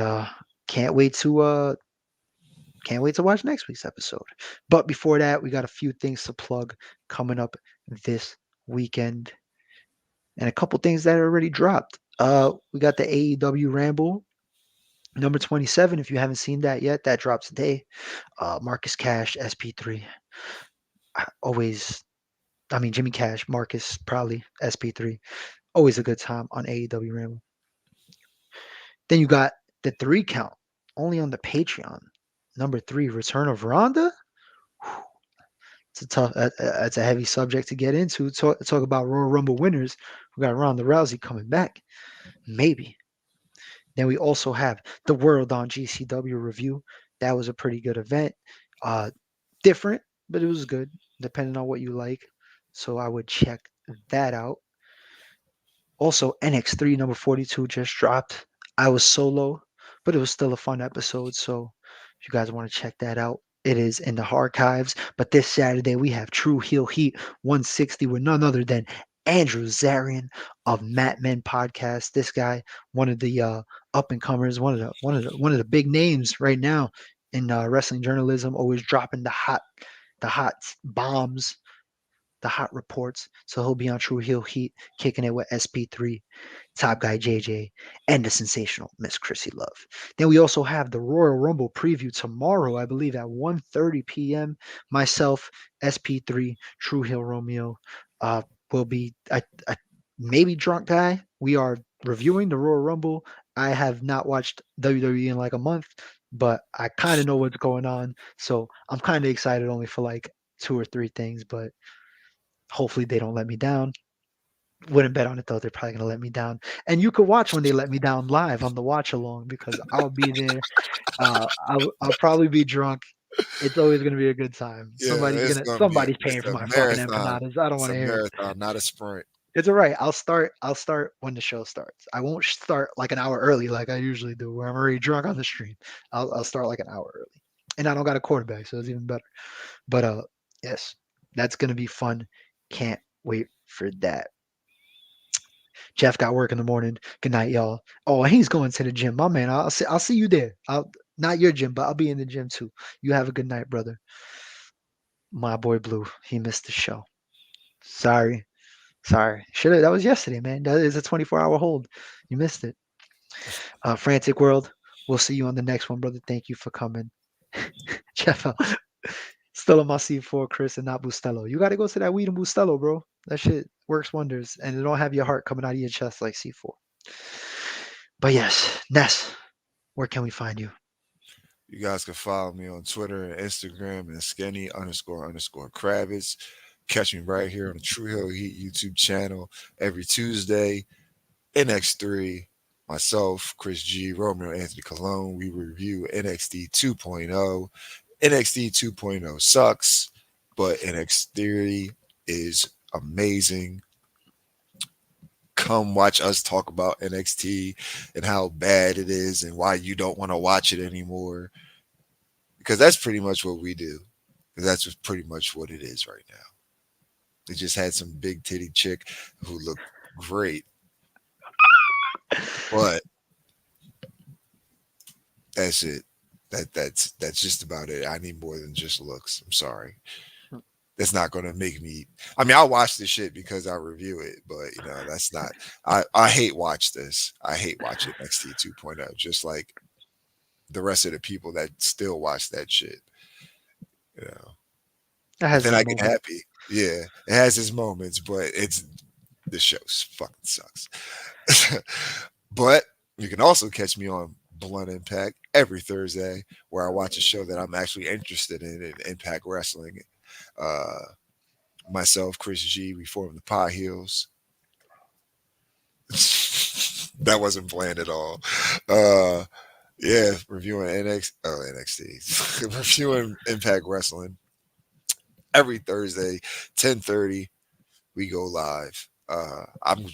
can't wait to uh can't wait to watch next week's episode. But before that, we got a few things to plug coming up this weekend, and a couple things that are already dropped. We got the AEW Ramble number 27. If you haven't seen that yet, that drops today. Marcus Cash, SP3. Always, I mean, Jimmy Cash, Marcus, probably SP3. Always a good time on AEW Ramble. Then you got the 3 count, only on the Patreon. Number 3, Return of Ronda. It's a tough, it's a heavy subject to get into. Talk about Royal Rumble winners. We got Ronda Rousey coming back, maybe. Then we also have the World on GCW review. That was a pretty good event. Uh, Different, but it was good, depending on what you like. So I would check that out. Also, NX3 number 42 just dropped. I was solo, but it was still a fun episode. So if you guys want to check that out, it is in the archives. But this Saturday, we have True Heel Heat 160 with none other than Andrew Zarian of Mat Men Podcast. This guy, one of the up and comers, one of the big names right now in wrestling journalism, always dropping the hot bombs, the hot reports. So he'll be on True Heel Heat, kicking it with SP3, Top Guy JJ, and the sensational Miss Chrissy Love. Then we also have the Royal Rumble preview tomorrow, I believe at 1:30 p.m. Myself, SP3, True Heel Romeo, uh, will be maybe Drunk Guy. We are reviewing the Royal Rumble. I have not watched WWE in like a month, but I kind of know what's going on. So I'm kind of excited only for like 2 or 3 things, but hopefully they don't let me down. Wouldn't bet on it though. They're probably gonna let me down. And you could watch when they let me down live on the watch along because I'll be there. I'll probably be drunk. It's always gonna be a good time. Yeah, Somebody's it's paying for a my fucking marathon. empanadas. I don't It's want a to hear it. marathon, not a sprint. It's all right. I'll start when the show starts. I won't start like an hour early like I usually do, where I'm already drunk on the stream. I'll start like an hour early, and I don't got a quarterback, so it's even better. But yes, that's gonna be fun. Can't wait for that. Jeff got work in the morning. Good night, y'all. Oh, he's going to the gym. My man, I'll see you there. I'll not your gym, but I'll be in the gym too. You have a good night, brother. My boy Blue, he missed the show. Sorry. Sorry. Should have that was yesterday, man. That is a 24-hour hold. You missed it. Frantic World. We'll see you on the next one, brother. Thank you for coming. Jeff still on my C4, Chris, and not Bustelo. You gotta go to that weed and Bustelo, bro. That shit works wonders, and it don't have your heart coming out of your chest like C4. But yes, Ness, where can we find you? You guys can follow me on Twitter and Instagram and skinny__Kravitz. Catch me right here on the True Hill Heat YouTube channel every Tuesday. NX3. Myself, Chris G, Romeo Anthony Cologne. We review NXT 2.0. NXT 2.0 sucks, but NXT is amazing. Come watch us talk about NXT and how bad it is and why you don't want to watch it anymore. Because that's pretty much what we do. That's pretty much what it is right now. They just had some big titty chick who looked great, but that's it. That's just about it. I need more than just looks. I'm sorry. That's not gonna make me. I mean, I'll watch this shit because I review it, but that's not. I hate watch this. I hate watching NXT 2.0, just like the rest of the people that still watch that shit. You know, That and has then his I get moment. happy. Yeah, it has its moments, but the show fucking sucks. But you can also catch me on Blunt Impact every Thursday, where I watch a show that I'm actually interested in Impact Wrestling. Uh, Myself, Chris G, we form the Pie Heels. That wasn't planned at all. Uh, yeah, reviewing NXT, reviewing Impact Wrestling every Thursday, 10:30. We go live. I'm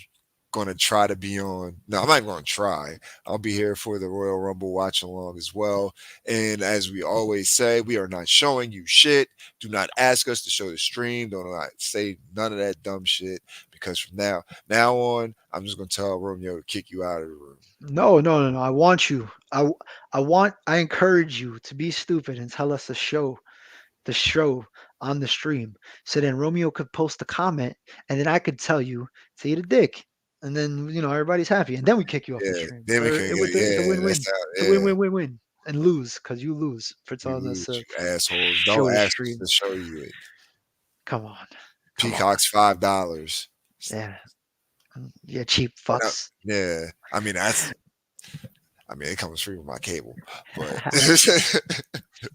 going to try to be on. No, I'm not going to try. I'll be here for the Royal Rumble watch along as well. And as we always say, we are not showing you shit. Do not ask us to show the stream. Don't not say none of that dumb shit because from now on, I'm just going to tell Romeo to kick you out of the room. No, no, no, no. I want you. I encourage you to be stupid and tell us the show on the stream. So then Romeo could post a comment, and then I could tell you to eat a dick, and then everybody's happy, and then we kick you off the Yeah, stream. then we can. It's a Yeah, win-win. that's how. It's a Yeah, win-win-win-win, and lose because you lose for you telling us lose, to you assholes. show Don't the ask us stream. to show you it. Come on, come on. Peacock's $5. Yeah, yeah, cheap Or no, fucks. yeah, I mean that's. I mean, it comes free with my cable, but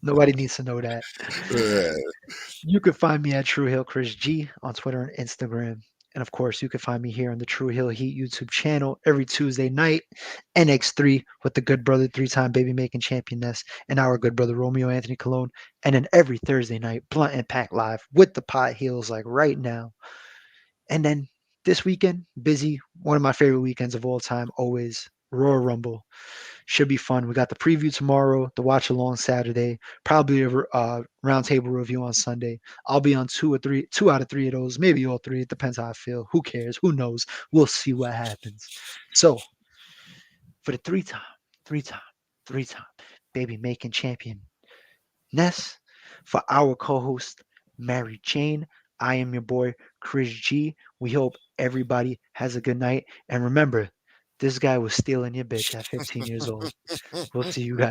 Nobody needs to know that. yeah, You could find me at True Hill Chris G on Twitter and Instagram. And of course, you can find me here on the True Hill Heat YouTube channel every Tuesday night, NX3 with the good brother, three-time baby making championess, and our good brother Romeo Anthony Cologne. And then every Thursday night, Blunt Impact Live with the pot heels like right now. And then this weekend, busy, one of my favorite weekends of all time, always Royal Rumble. Should be fun. We got the preview tomorrow, the watch along Saturday, probably a roundtable review on Sunday. I'll be on two out of three of those, maybe all three. It depends how I feel. Who cares? Who knows? We'll see what happens. So for the three time, three time baby making champion Ness, for our co-host Mary Jane, I am your boy Chris G. We hope everybody has a good night, and remember, this guy was stealing your bitch at 15 years old. We'll see you guys